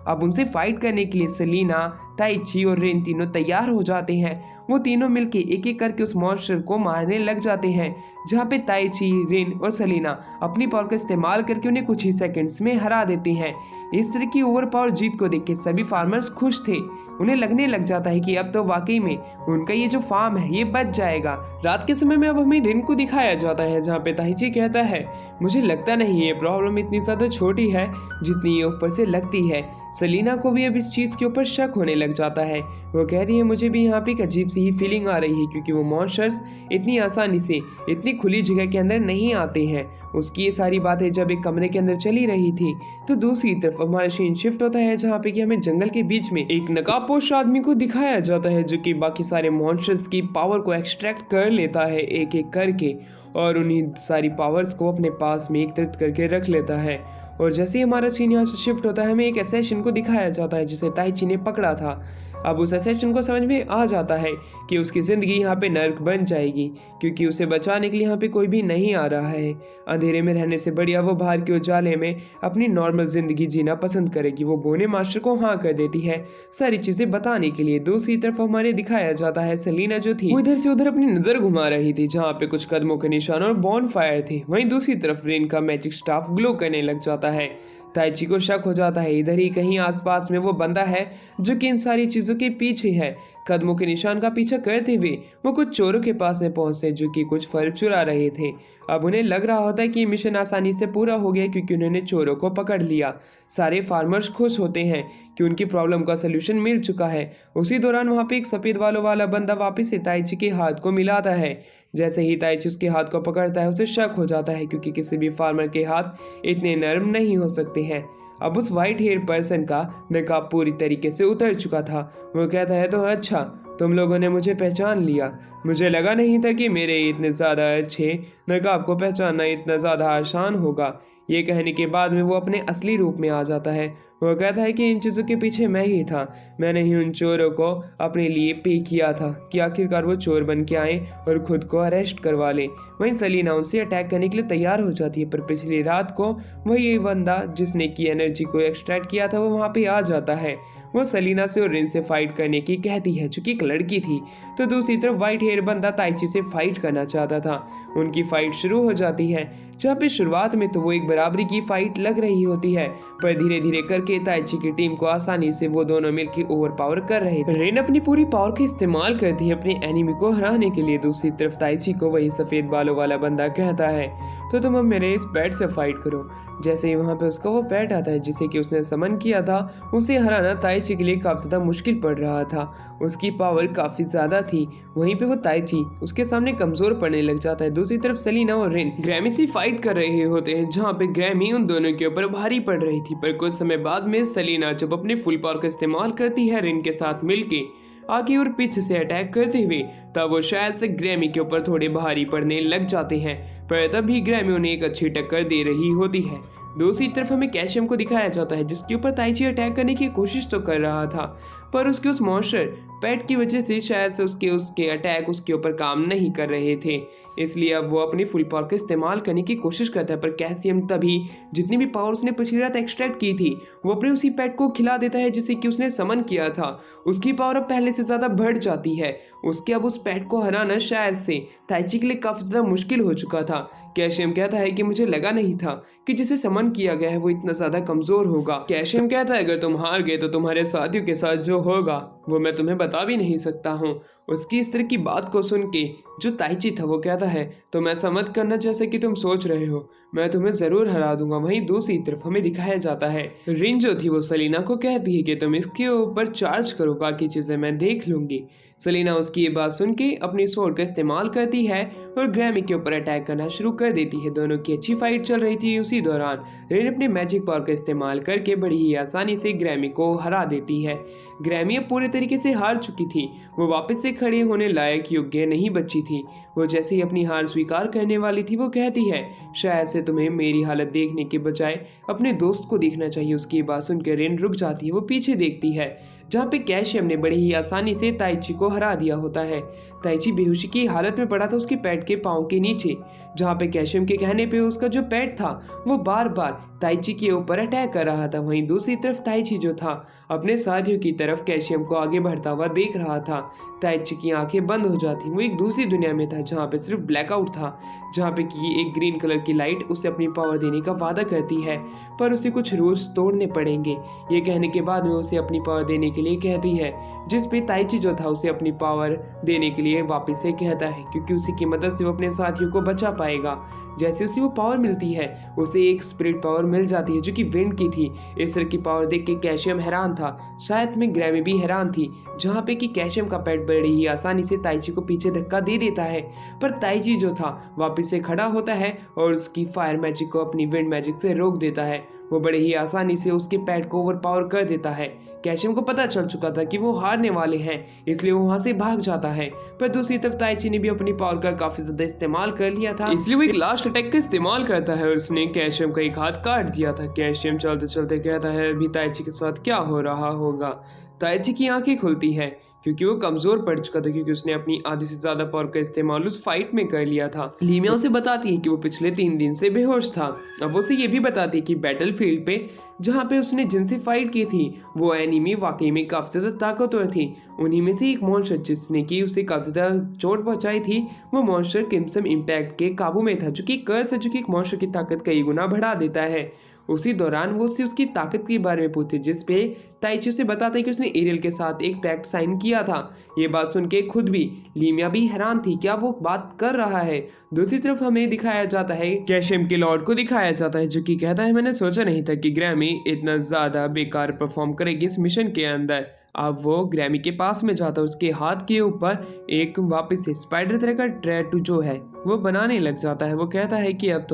अब उनसे फाइट करने के लिए सलीना, ताइची और रिन तीनों तैयार हो जाते हैं। वो तीनों मिलके एक एक करके उस मॉन्स्टर को मारने लग जाते हैं, जहाँ पे ताइची, रिन और सलीना अपनी पावर का इस्तेमाल करके उन्हें कुछ ही सेकंड्स में हरा देती हैं। इस तरह की ओवर पावर जीत को देख के सभी फार्मर्स खुश थे। उन्हें लगने लग जाता है कि अब तो वाकई में उनका ये जो फार्म है ये बच जाएगा। रात के समय में अब हमें रिन को दिखाया जाता है, जहाँ पे ताइची कहता है मुझे लगता नहीं ये प्रॉब्लम इतनी ज़्यादा छोटी है जितनी ये ऊपर से लगती है। सलीना को भी अब इस चीज़ के ऊपर शक होने लग जाता है। वो कहती है मुझे भी यहाँ पे एक अजीब सी ही फीलिंग आ रही है, क्योंकि वो मॉन्स्टर्स इतनी आसानी से इतनी खुली जगह के अंदर नहीं आते हैं। उसकी ये सारी बातें जब एक कमरे के अंदर चली रही थी, तो दूसरी तरफ हमारा सीन शिफ्ट होता है, जहाँ पे कि हमें जंगल के बीच में एक नकाबपोश आदमी को दिखाया जाता है, जो कि बाकी सारे मॉन्स्टर्स की पावर को एक्सट्रैक्ट कर लेता है एक एक करके और उन्हीं सारी पावर्स को अपने पास में एकत्रित करके रख लेता है। और जैसे ही हमारा सीन यहाँ से शिफ्ट होता है, हमें एक असैसिन को दिखाया जाता है जिसे ताइची ने पकड़ा था। अब उस असैसिन को समझ में आ जाता है कि उसकी ज़िंदगी यहाँ पे नर्क बन जाएगी, क्योंकि उसे बचाने के लिए यहाँ पे कोई भी नहीं आ रहा है। अंधेरे में रहने से बढ़िया वो बाहर के उजाले में अपनी नॉर्मल ज़िंदगी जीना पसंद करेगी। वो बोने मास्टर को हाँ कर देती है सारी चीज़ें बताने के लिए। दूसरी तरफ हमारे दिखाया जाता है सलीना जो थी वो इधर से उधर अपनी नज़र घुमा रही थी, जहाँ पे कुछ कदमों के निशान और बॉन फायर थे। वहीं दूसरी तरफ रिन का मैजिक स्टाफ ग्लो करने लग जाता है। ताइची को शक हो जाता है इधर ही कहीं आसपास में वो बंदा है जो कि इन सारी चीज़ों के पीछे है। कदमों के निशान का पीछा करते हुए वो कुछ चोरों के पास में पहुंचते जो कि कुछ फल चुरा रहे थे। अब उन्हें लग रहा होता है कि मिशन आसानी से पूरा हो गया क्योंकि उन्होंने चोरों को पकड़ लिया। सारे फार्मर्स खुश होते हैं कि उनकी प्रॉब्लम का सलूशन मिल चुका है। उसी दौरान वहाँ पे एक सफ़ेद बालों वाला बंदा वापस से ताइची के हाथ को मिलाता है। जैसे ही ताइची उसके हाथ को पकड़ता है उसे शक हो जाता है क्योंकि किसी भी फार्मर के हाथ इतने नरम नहीं हो सकते हैं। अब उस वाइट हेयर पर्सन का नकाब पूरी तरीके से उतर चुका था। वो कहता है तो अच्छा, तुम लोगों ने मुझे पहचान लिया। मुझे लगा नहीं था कि मेरे इतने ज़्यादा अच्छे नकाब को पहचानना इतना ज़्यादा आसान होगा। ये कहने के बाद में वो अपने असली रूप में आ जाता है। वो कहता है कि इन चीज़ों के पीछे मैं ही था। मैंने ही उन चोरों को अपने लिए पे किया था कि आखिरकार वो चोर बन के आए और खुद को अरेस्ट करवा लें। वहीं सलीना उससे अटैक करने के लिए तैयार हो जाती है, पर पिछली रात को वही बंदा जिसने की एनर्जी को एक्सट्रैक्ट किया था वो वहाँ पे आ जाता है। वो सलीना से और रिन से फाइट करने की कहती है जो कि एक लड़की थी। तो दूसरी तरफ वाइट हेयर बंदा ताइची से फाइट करना चाहता था। उनकी फाइट शुरू हो जाती है, जहाँ पे शुरुआत में तो वो एक बराबरी की फाइट लग रही होती है, पर धीरे धीरे करके ताइची की टीम को आसानी से वो दोनों मिलकर ओवर पावर कर रहे थे। रिन अपनी पूरी पावर का इस्तेमाल करती है अपने एनिमी को हराने के लिए। दूसरी तरफ ताइची को वही सफेद बालों वाला बंदा कहता है तो तुम अब मेरे इस पेट से फाइट करो। जैसे ही वहाँ पे उसका वो पेट आता है जिसे कि उसने समन किया था, उसे हराना ताइची के लिए काफ़ी ज़्यादा मुश्किल पड़ रहा था। उसकी पावर काफ़ी ज़्यादा थी। वहीं पे वो ताइची उसके सामने कमज़ोर पड़ने लग जाता है। दूसरी तरफ सलीना और रिन ग्रैमी से फाइट कर रहे होते हैं, जहाँ पे ग्रैमी उन दोनों के ऊपर भारी पड़ रही थी। पर कुछ समय बाद में सलीना जब अपने फुल पावर का इस्तेमाल करती है रिन के साथ मिलके आगे और पीछे से अटैक करते हुए, तब वो शायद से ग्रैमी के ऊपर थोड़े भारी पड़ने लग जाते हैं। पर तब भी ग्रैमी उन्हें एक अच्छी टक्कर दे रही होती है। दूसरी तरफ हमें कैशियम को दिखाया जाता है जिसके ऊपर ताइची अटैक करने की कोशिश तो कर रहा था, पर उसके उस मॉन्स्टर पेट की वजह से शायद से उसके अटैक उसके ऊपर काम नहीं कर रहे थे। इसलिए अब वो अपनी फुल पावर का इस्तेमाल करने की कोशिश करता है, पर कैल्शियम तभी जितनी भी पावर उसने पिछली रात एक्सट्रैक्ट की थी वो अपने उसी पेट को खिला देता है जिसे कि उसने समन किया था। उसकी पावर अब पहले से ज़्यादा बढ़ जाती है। उसके अब उस पेट को हराना शायद से ताइची के लिए काफ़ी ज़्यादा मुश्किल हो चुका था। कैशियम कहता है कि मुझे लगा नहीं था कि जिसे समन किया गया है वो इतना ज़्यादा कमज़ोर होगा। कैशियम कहता है अगर तुम हार गए तो तुम्हारे साथियों के साथ जो होगा वो मैं तुम्हें बता भी नहीं सकता हूँ। उसकी इस तरह की बात को सुन के जो ताइची था वो कहता है तो मैं समझ करना जैसे कि तुम सोच रहे हो, मैं तुम्हें ज़रूर हरा दूंगा। वहीं दूसरी तरफ हमें दिखाया जाता है रिन जो थी वो सलीना को कहती है कि तुम इसके ऊपर चार्ज करो, बाकी चीज़ें मैं देख लूँगी। सलीना उसकी ये बात सुन के अपनी स्वॉर्ड का इस्तेमाल करती है और ग्रैमी के ऊपर अटैक करना शुरू कर देती है। दोनों की अच्छी फाइट चल रही थी। उसी दौरान रिन अपने मैजिक पावर का इस्तेमाल करके बड़ी ही आसानी से ग्रैमी को हरा देती है। ग्रैमी अब पूरे तरीके से हार चुकी थी। वो वापस से खड़े होने लायक योग्य नहीं बची थी। वो जैसे ही अपनी हार स्वीकार करने वाली थी वो कहती है शायद से तुम्हें मेरी हालत देखने के बजाय अपने दोस्त को देखना चाहिए। उसकी बात सुनकर रिन रुक जाती है। वो पीछे देखती है जहाँ पे कैशियम ने बड़ी ही आसानी से ताइची को हरा दिया होता है। ताइची बेहोशी की हालत में पड़ा था उसके पैट के पाँव के नीचे, जहाँ पे कैशियम के कहने पे उसका जो पैट था वो बार बार ताइची के ऊपर अटैक कर रहा था। वहीं दूसरी तरफ ताइची जो था अपने साथियों की तरफ कैशियम को आगे बढ़ता हुआ देख रहा था। ताइची की आंखें बंद हो जाती। वो एक दूसरी दुनिया में था जहाँ पे सिर्फ ब्लैकआउट था, जहाँ पे कि एक ग्रीन कलर की लाइट उसे अपनी पावर देने का वादा करती है, पर उसे कुछ रूल्स तोड़ने पड़ेंगे। ये कहने के बाद में उसे अपनी पावर देने के लिए कहती है, जिस पे ताइची जो था उसे अपनी पावर देने के लिए वापस से कहता है क्योंकि उसी की मदद से वो अपने साथियों को बचा पाएगा। जैसे उसे वो पावर मिलती है उसे एक स्पिरिट पावर मिल जाती है जो कि विंड की थी। इस तरह की पावर देख के कैशियम हैरान था, शायद में ग्रैमी भी हैरान थी, जहाँ पे कि कैशियम का पेट बड़ी ही आसानी से ताइची को पीछे धक्का दे देता है। पर ताइची जो था वापस से खड़ा होता है और उसकी फायर मैजिक को अपनी विंड मैजिक से रोक देता है। वो बड़े ही आसानी से उसके पैट को ओवर पावर कर देता है। कैशियम को पता चल चुका था कि वो हारने वाले हैं, इसलिए वो वहां से भाग जाता है। पर दूसरी तरफ ताइची ने भी अपनी पावर का काफी ज्यादा इस्तेमाल कर लिया था, इसलिए वो एक लास्ट अटैक का इस्तेमाल करता है और उसने कैशियम का एक हाथ काट दिया था। कैशियम चलते चलते कहता है अभी ताइची के साथ क्या हो रहा होगा। ताइची की आंखें खुलती है क्योंकि वो कमजोर पड़ चुका था, क्योंकि उसने अपनी आधी से ज्यादा पावर का इस्तेमाल उस फाइट में कर लिया था। लीमिया उसे बताती है कि वो पिछले 3 दिन से बेहोश था। अब वो उसे ये भी बताती है कि बैटलफील्ड पे जहाँ पे उसने जिनसे फाइट की थी वो एनिमी वाकई में काफी ज्यादा ताकतवर थी। उन्हीं में से एक मॉन्स्टर जिसने कि उसे काफी ज्यादा चोट पहुंचाई थी वो मॉन्स्टर क्रिम्सन इम्पैक्ट के काबू में था, जो कि कर्स है, जो कि एक मॉन्स्टर की ताकत कई गुना बढ़ा देता है। उसी दौरान वो उससे उसकी ताकत के बारे में पूछते, जिस पे ताइची उसे बताता है कि उसने एरियल के साथ एक पैक्ट साइन किया था। ये बात सुन के खुद भी लीमिया भी हैरान थी, क्या वो बात कर रहा है। दूसरी तरफ हमें दिखाया जाता है कैशम के लॉर्ड को दिखाया जाता है, जो कि कहता है मैंने सोचा नहीं था कि ग्रैमी इतना ज़्यादा बेकार परफॉर्म करेगी इस मिशन के अंदर। अब वो ग्रैमी के पास में जाता है, उसके हाथ के ऊपर एक वापस से स्पाइडर तरह का टैटू जो है वो बनाने लग जाता है। वो कहता है कि अब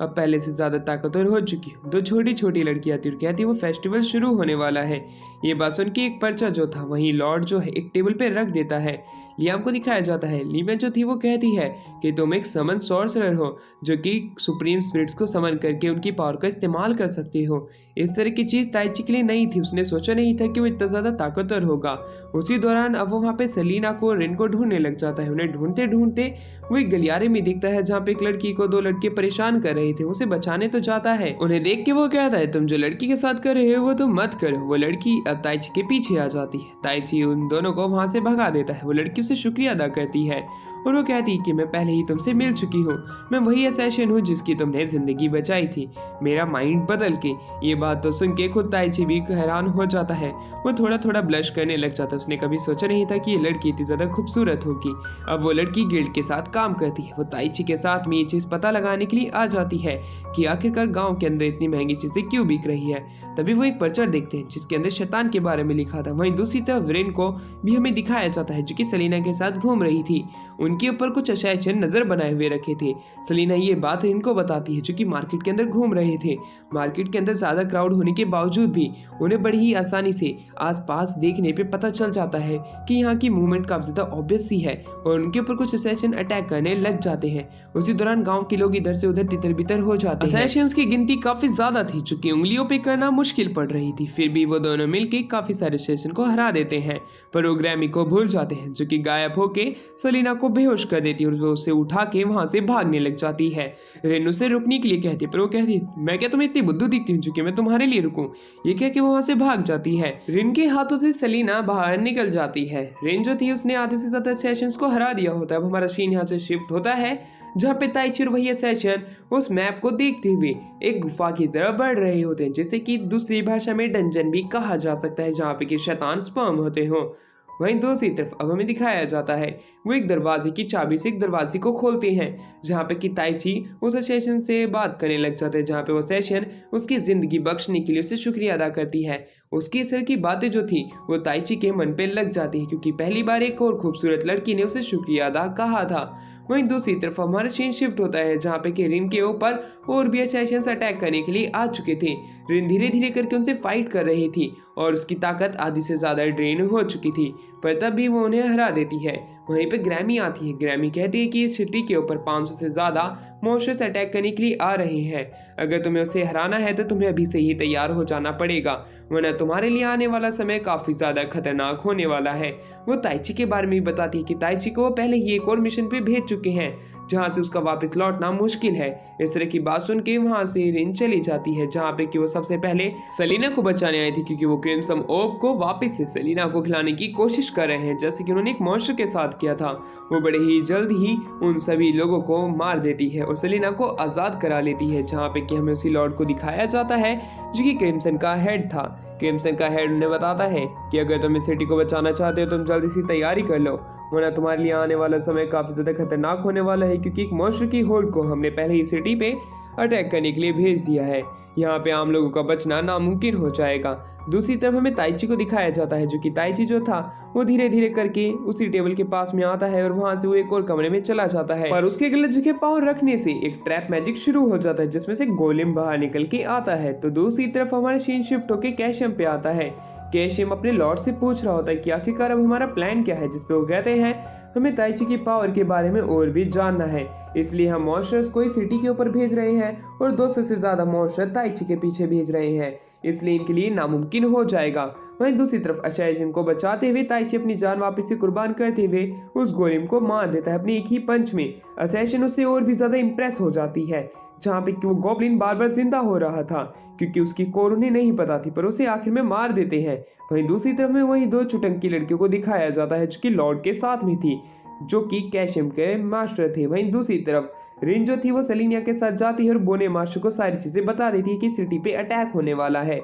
पहले से ज़्यादा ताकतवर हो चुकी हो। दो छोटी छोटी लड़की आती और कहती है वो फेस्टिवल शुरू होने वाला है। ये बात सुन के एक पर्चा जो था वहीं लॉर्ड जो है एक टेबल पे रख देता है। लियाम को दिखाया जाता है, लीमिया जो थी वो कहती है कि तुम एक समन सॉर्सरर हो जो कि सुप्रीम स्पिरिट्स को समन करके उनकी पावर का इस्तेमाल कर सकते हो। इस तरह की चीज़ ताइची के लिए नहीं थी, उसने सोचा नहीं था कि वो इतना ज़्यादा ताकतवर होगा। उसी दौरान अब वो वहाँ पे सेलिना को रिन को ढूंढने लग जाता है। उन्हें ढूंढते ढूंढते वो एक गलियारे में दिखता है जहाँ पे एक लड़की को दो लड़के परेशान कर रहे थे। उसे बचाने तो जाता है, उन्हें देख के वो कहता है तुम जो लड़की के साथ कर रहे हो वो तुम मत करो। वो लड़की अब ताइची के पीछे आ जाती है। ताइची उन दोनों को वहाँ से भगा देता है। वो लड़की उसे शुक्रिया अदा करती है और वो कहती है कि मैं पहले ही तुमसे मिल चुकी हूँ, मैं वही असैसिन हूँ जिसकी तुमने जिंदगी बचाई थी, मेरा माइंड बदल के। ये बात तो सुन के खुद ताइची भी हैरान हो जाता है। वो थोड़ा थोड़ा ब्लश करने लग जाता है। उसने कभी सोचा नहीं था कि ये लड़की इतनी ज़्यादा खूबसूरत होगी। अब वो लड़की गिल्ड के साथ काम करती है। वो ताइची के साथ में ये चीज़ पता लगाने के लिए आ जाती है कि आखिरकार गाँव के अंदर इतनी महंगी चीज़ें क्यों बिक रही है। तभी वो एक पर्चा देखते हैं जिसके अंदर शैतान के बारे में लिखा था। वहीं दूसरी तरफ रिन को भी हमें दिखाया जाता है जो कि सेलिना के साथ घूम रही थी। उनके ऊपर कुछ अशैचन नजर बनाए हुए रखे थे। सेलिना ये बात रिन को बताती है जो कि मार्केट के अंदर घूम रहे थे। मार्केट के अंदर ज़्यादा क्राउड होने के बावजूद भी उन्हें बड़ी ही आसानी से आसपास देखने पे पता चल जाता है कि यहाँ की मूवमेंट काफ़ी ज़्यादा ऑब्वियस सी है और उनके ऊपर कुछ असैसिन अटैक करने लग जाते हैं। उसी दौरान गाँव के लोग इधर से उधर तितर बितर हो जाते हैं। असैसिन्स की गिनती काफ़ी ज़्यादा थी जो कि उंगलियों पे करना मुश्किल पड़ रही थी। फिर भी वो दोनों मिलकर काफ़ी सारे असैसिन को हरा देते हैं, पर वो ग्रैमी को भूल जाते हैं जो कि गायब होके सेलिना को बेहोश कर देती है और वो उसे उठा के वहाँ से भागने लग जाती है। रेनू से रुकने के लिए कहती है, पर वो कहती है मैं क्या तुम्हें इतनी बुद्धू दिखती हूँ जो कि मैं तुम्हारे लिए रुकूं। ये कह के वो वहाँ से भाग जाती है। रिन के हाथों से सेलिना बाहर निकल जाती है। रिन जो थी उसने आधे से ज़्यादा सेशंस को हरा दिया होता है। अब हमारा सीन यहाँ से शिफ्ट होता है जहाँ पे ताइची और वही सेशन उस मैप को देखते हुए एक गुफा की तरफ बढ़ रहे होते हैं, जैसे कि दूसरी भाषा में डंजन भी कहा जा सकता है, जहाँ पे कि शैतान स्पर्म होते हों। वहीं दूसरी तरफ अब हमें दिखाया जाता है वो एक दरवाजे की चाबी से एक दरवाजे को खोलते हैं, जहाँ पे कि ताइची उस सेशन से बात करने लग जाते हैं, जहाँ पे वो सेशन उसकी ज़िंदगी बख्शने के लिए उसे शुक्रिया अदा करती है। उसकी इस तरह की बातें जो थी वो ताइची के मन पे लग जाती है, क्योंकि पहली बार एक और खूबसूरत लड़की ने उसे शुक्रिया अदा कहा था। वहीं दूसरी तरफ हमारा सीन शिफ्ट होता है जहाँ पे कि रिन के ऊपर और भी असैसिन्स अटैक करने के लिए आ चुके थे। रिन धीरे धीरे करके उनसे फाइट कर रही थी और उसकी ताकत आधी से ज़्यादा ड्रेन हो चुकी थी, पर तब भी वो उन्हें हरा देती है। वहीं पे ग्रैमी आती है। ग्रैमी कहती है कि इस सिटी के ऊपर 500 से ज़्यादा मॉन्स्टर्स अटैक करने के लिए आ रहे हैं। अगर तुम्हें उसे हराना है तो तुम्हें अभी से ही तैयार हो जाना पड़ेगा, वरना तुम्हारे लिए आने वाला समय काफ़ी ज़्यादा खतरनाक होने वाला है। वो ताइची के बारे में भी बताती है कि ताइची को वो पहले ही एक और मिशन पे भेज चुके हैं जहाँ से उसका वापस लौटना मुश्किल है। इस तरह की बात सुन के वहाँ से रिन चली जाती है, जहाँ पे कि वो सबसे पहले सेलिना को बचाने आई थी, क्योंकि वो क्रिम्सन ओर्ब को वापस से सेलिना को खिलाने की कोशिश कर रहे हैं, जैसे कि उन्होंने एक मॉन्स्टर के साथ किया था। वो बड़े ही जल्द ही उन सभी लोगों को मार देती है और सेलिना को आज़ाद करा लेती है, जहाँ पे कि हमें उसी लॉर्ड को दिखाया जाता है जो कि क्रिम्सन का हेड था। क्रिम्सन का हेड उन्हें बताता है कि अगर तुम इस सिटी को बचाना चाहते हो तुम जल्दी सी तैयारी कर लो, वरना तुम्हारे लिए आने वाला समय काफ़ी ज़्यादा खतरनाक होने वाला है, क्योंकि एक मॉन्स्टर की होड़ को हमने पहले ही सिटी पे अटैक करने के लिए भेज दिया है। यहाँ पे आम लोगों का बचना नामुमकिन हो जाएगा। दूसरी तरफ हमें ताइची को दिखाया जाता है, जो कि ताइची जो था वो धीरे धीरे करके उसी टेबल के पास में आता है और वहाँ से वो एक और कमरे में चला जाता है, और उसके गलत जगह पाँव रखने से एक ट्रैप मैजिक शुरू हो जाता है जिसमें से गोलेम बाहर निकल के आता है। तो दूसरी तरफ हमारे सीन शिफ्ट होकर कैशम पे आता है। कैशम अपने लॉर्ड से पूछ रहा होता है कि आखिरकार अब हमारा प्लान क्या है, जिसपे वो कहते हैं हमें ताइची की पावर के बारे में और भी जानना है, इसलिए हम मॉन्स्टर्स को इस सिटी के ऊपर भेज रहे हैं और 200 से ज़्यादा मॉन्स्टर ताइची के पीछे भेज रहे हैं, इसलिए इनके लिए नामुमकिन हो जाएगा। वहीं दूसरी तरफ असैसिन को बचाते हुए ताइची अपनी जान वापस से कुर्बान करते हुए उस गोलेम को मार देता है अपने एक ही पंच में। असैसिन उससे और भी ज़्यादा इम्प्रेस हो जाती है, जहाँ पे कि वो गॉब्लिन बार बार जिंदा हो रहा था, क्योंकि उसकी कोर उन्हें नहीं पता थी, पर उसे आखिर में मार देते हैं। वहीं दूसरी तरफ में वही दो चुटंकी लड़कियों को दिखाया जाता है जो कि लॉर्ड के साथ में थी, जो कि कैशम के मास्टर थे। वहीं दूसरी तरफ रिन जो थी वो सेलिना के साथ जाती है और बोने मास्टर को सारी चीजें बता देती है कि सिटी पे अटैक होने वाला है।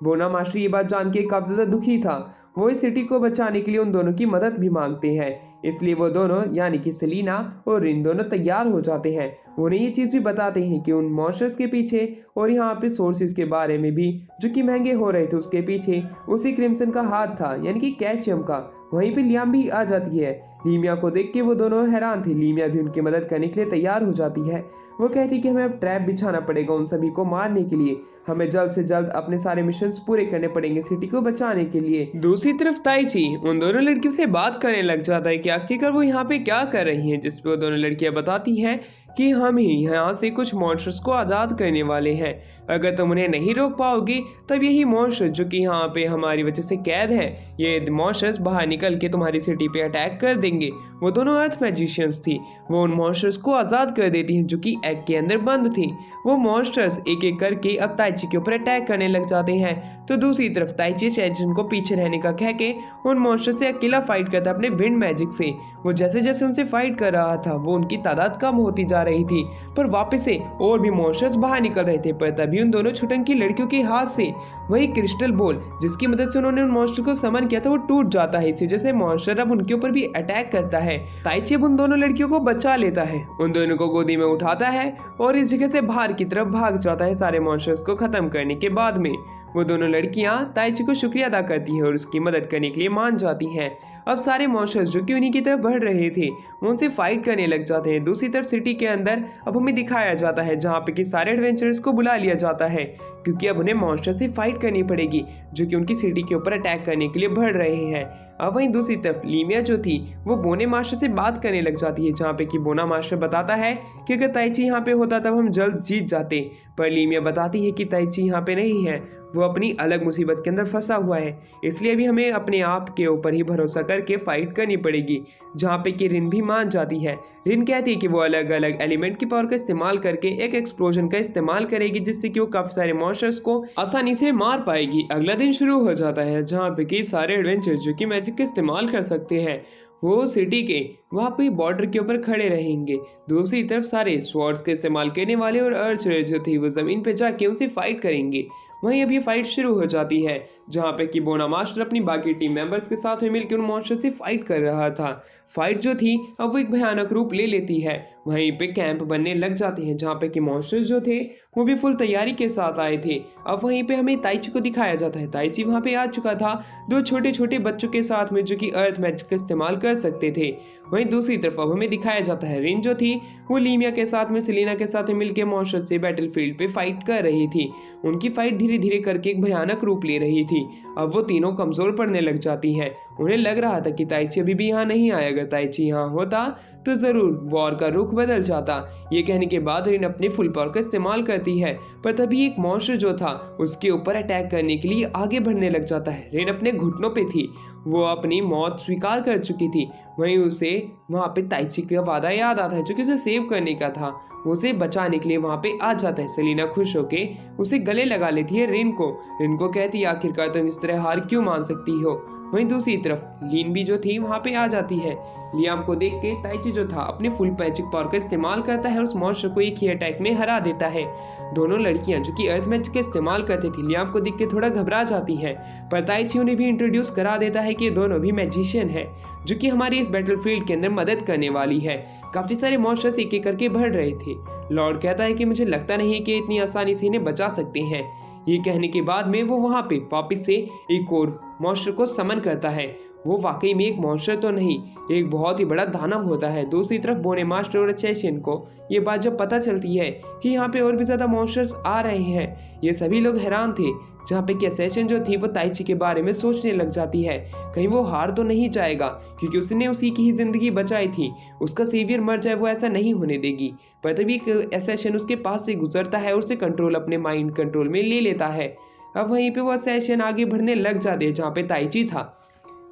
बोना मास्टर ये बात जान के काफी ज्यादा दुखी था। वो इस सिटी को बचाने के लिए उन दोनों की मदद भी मांगते हैं, इसलिए वो दोनों यानी कि सेलिना और रिन दोनों तैयार हो जाते हैं। उन्हें ये चीज़ भी बताते हैं कि उन मॉन्स्टर्स के पीछे और यहाँ पे सोर्सेज के बारे में भी जो कि महंगे हो रहे थे उसके पीछे उसी क्रिम्सन का हाथ था, यानी कि कैल्शियम का। वहीं पे लियाम भी आ जाती है। लीमिया को देख के वो दोनों हैरान थे। लीमिया भी उनकी मदद करने के लिए तैयार हो जाती है। वो कहती कि हमें अब ट्रैप बिछाना पड़ेगा उन सभी को मारने के लिए। हमें जल्द से जल्द अपने सारे मिशंस पूरे करने पड़ेंगे सिटी को बचाने के लिए। दूसरी तरफ ताइची उन दोनों लड़कियों से बात करने लग जाता है कि आखिरकार वो यहाँ पे क्या कर रही हैं, जिसपे वो दोनों लड़कियां बताती हैं कि हम ही यहाँ से कुछ मॉन्स्टर्स को आज़ाद करने वाले हैं। अगर तुम उन्हें नहीं रोक पाओगे तब यही मॉन्स्टर जो कि यहाँ पे हमारी वजह से कैद है, ये मॉन्स्टर्स बाहर निकल के तुम्हारी सिटी पे अटैक कर देंगे। वो दोनों अर्थ मैजिशियंस थी। वो उन मॉन्स्टर्स को आज़ाद कर देती हैं जो कि एग के अंदर बंद थी। वो मॉन्स्टर्स एक एक करके अब ताइची के ऊपर अटैक करने लग जाते हैं। तो दूसरी तरफ ताइची शैजन को पीछे रहने का कह के उन मॉन्स्टर से अकेला फाइट करता अपने विंड मैजिक से। वो जैसे जैसे उनसे फाइट कर रहा था वो उनकी तादाद कम होती जा रही थी, पर वापस से और भी मॉन्स्टर्स बाहर निकल रहे थे। पर तभी उन दोनों छुटंकी लड़कियों के हाथ से वही क्रिस्टल बॉल जिसकी मदद से उन्होंने उन मॉन्स्टर को समन किया था वो टूट जाता है। इसी वजह से मॉन्स्टर अब उनके ऊपर भी अटैक करता है। ताइची अब उन दोनों लड़कियों को बचा लेता है, उन दोनों को गोदी में उठाता है और इस जगह से बाहर की तरफ भाग जाता है सारे मॉन्स्टर्स को खत्म करने के बाद में। वो दोनों लड़कियां ताइची को शुक्रिया अदा करती हैं और उसकी मदद करने के लिए मान जाती हैं। अब सारे मॉन्स्टर्स जो कि उन्हीं की तरफ बढ़ रहे थे वो उनसे फाइट करने लग जाते हैं। दूसरी तरफ सिटी के अंदर अब हमें दिखाया जाता है जहाँ पे कि सारे एडवेंचरर्स को बुला लिया जाता है, क्योंकि अब उन्हें मॉन्स्टर से फाइट करनी पड़ेगी जो कि उनकी सिटी के ऊपर अटैक करने के लिए बढ़ रहे हैं। अब वहीं दूसरी तरफ लीमिया जो थी वो बोने मास्टर से बात करने लग जाती है, जहाँ पे कि बोना मास्टर बताता है कि अगर ताइची यहाँ पे होता तब हम जल्द जीत जाते। पर लीमिया बताती है कि ताइची यहाँ पे नहीं है, वो अपनी अलग मुसीबत के अंदर फंसा हुआ है, इसलिए अभी हमें अपने आप के ऊपर ही भरोसा करके फाइट करनी पड़ेगी। जहाँ पे कि रिन भी मान जाती है। रिन कहती है कि वो अलग अलग एलिमेंट की पावर का इस्तेमाल करके एक एक्सप्लोजन का इस्तेमाल करेगी जिससे कि वो काफी सारे मॉन्स्टर्स को आसानी से मार पाएगी। अगला दिन शुरू हो जाता है जहाँ पे कि सारे एडवेंचर जो कि मैजिक का इस्तेमाल कर सकते हैं वो सिटी के वहाँ पे बॉर्डर के ऊपर खड़े रहेंगे। दूसरी तरफ सारे स्वॉर्ड्स का इस्तेमाल करने वाले और आर्चर जो थी वो जमीन पे जाके उनसे फाइट करेंगे। वहीं अब ये फाइट शुरू हो जाती है जहाँ पे कि बोना मास्टर अपनी बाकी टीम मेंबर्स के साथ में मिलकर उन मॉन्स्टर से फाइट कर रहा था। फाइट जो थी अब वो एक भयानक रूप ले लेती है। वहीं पे कैंप बनने लग जाते हैं जहाँ पे कि मॉन्स्टर्स जो थे वो भी फुल तैयारी के साथ आए थे। अब वहीं पे हमें ताइची को दिखाया जाता है। ताइची वहाँ पे आ चुका था दो छोटे छोटे बच्चों के साथ में जो कि अर्थ मैजिक का इस्तेमाल कर सकते थे। वहीं दूसरी तरफ अब हमें दिखाया जाता है रिन जो थी वो लीमिया के साथ में सेलिना के साथ मिलकर मॉन्स्टर से बैटलफील्ड पे फाइट कर रही थी। उनकी फाइट धीरे धीरे करके एक भयानक रूप ले रही थी। अब वो तीनों कमजोर पड़ने लग जाती हैं। उन्हें लग रहा था कि ताइची अभी भी यहाँ नहीं आया। अगर ताइची यहाँ होता तो जरूर वॉर का रुख बदल जाता। ये कहने के बाद रिन अपने फुल पावर का इस्तेमाल करती है, पर तभी एक मॉन्स्टर जो था उसके ऊपर अटैक करने के लिए आगे बढ़ने लग जाता है। रिन अपने घुटनों पे थी, वो अपनी मौत स्वीकार कर चुकी थी। वहीं उसे वहाँ पे ताइची का वादा याद आता है जो कि उसे सेव करने का था। वो उसे बचाने के लिए वहाँ पे आ जाता है। सेलिना खुश होके उसे गले लगा लेती है रिन को कहती है आखिरकार तुम इस तरह हार क्यों मान सकती हो। वहीं दूसरी तरफ लीन भी जो थी वहाँ पे आ जाती है। लियाम को देख के ताइची जो था अपने फुल मैजिक पावर का इस्तेमाल करता है और उस मॉन्स्टर को एक ही अटैक में हरा देता है। दोनों लड़कियां जो कि अर्थ मैजिक का इस्तेमाल करते थे लियाम को देख के थोड़ा घबरा जाती हैं, पर ताइची उन्हें भी इंट्रोड्यूस करा देता है कि ये दोनों भी मैजिशियन है जो कि हमारी इस बैटलफील्ड के अंदर मदद करने वाली है। काफी सारे मॉन्स्टर्स एक एक करके बढ़ रहे थे। लॉर्ड कहता है कि मुझे लगता नहीं है कि इतनी आसानी से इन्हें बचा सकते हैं। ये कहने के बाद में वो वहाँ पे वापस से एक और मॉन्स्टर को समन करता है। वो वाकई में एक मॉन्स्टर तो नहीं, एक बहुत ही बड़ा दानव होता है। दूसरी तरफ बोने मास्टर और चेशियन को ये बात जब पता चलती है कि यहाँ पे और भी ज्यादा मॉन्स्टर्स आ रहे हैं, ये सभी लोग हैरान थे। जहाँ पे कि असैसिन जो थी वो ताइची के बारे में सोचने लग जाती है कहीं वो हार तो नहीं जाएगा, क्योंकि उसने उसी की ही जिंदगी बचाई थी। उसका सेवियर मर जाए वो ऐसा नहीं होने देगी। पर तभी असैसिन उसके पास से गुजरता है और उसे कंट्रोल अपने माइंड कंट्रोल में ले लेता है। अब वहीं पे वो असैसिन आगे बढ़ने लग जाते हैं जहाँ पे ताइची था।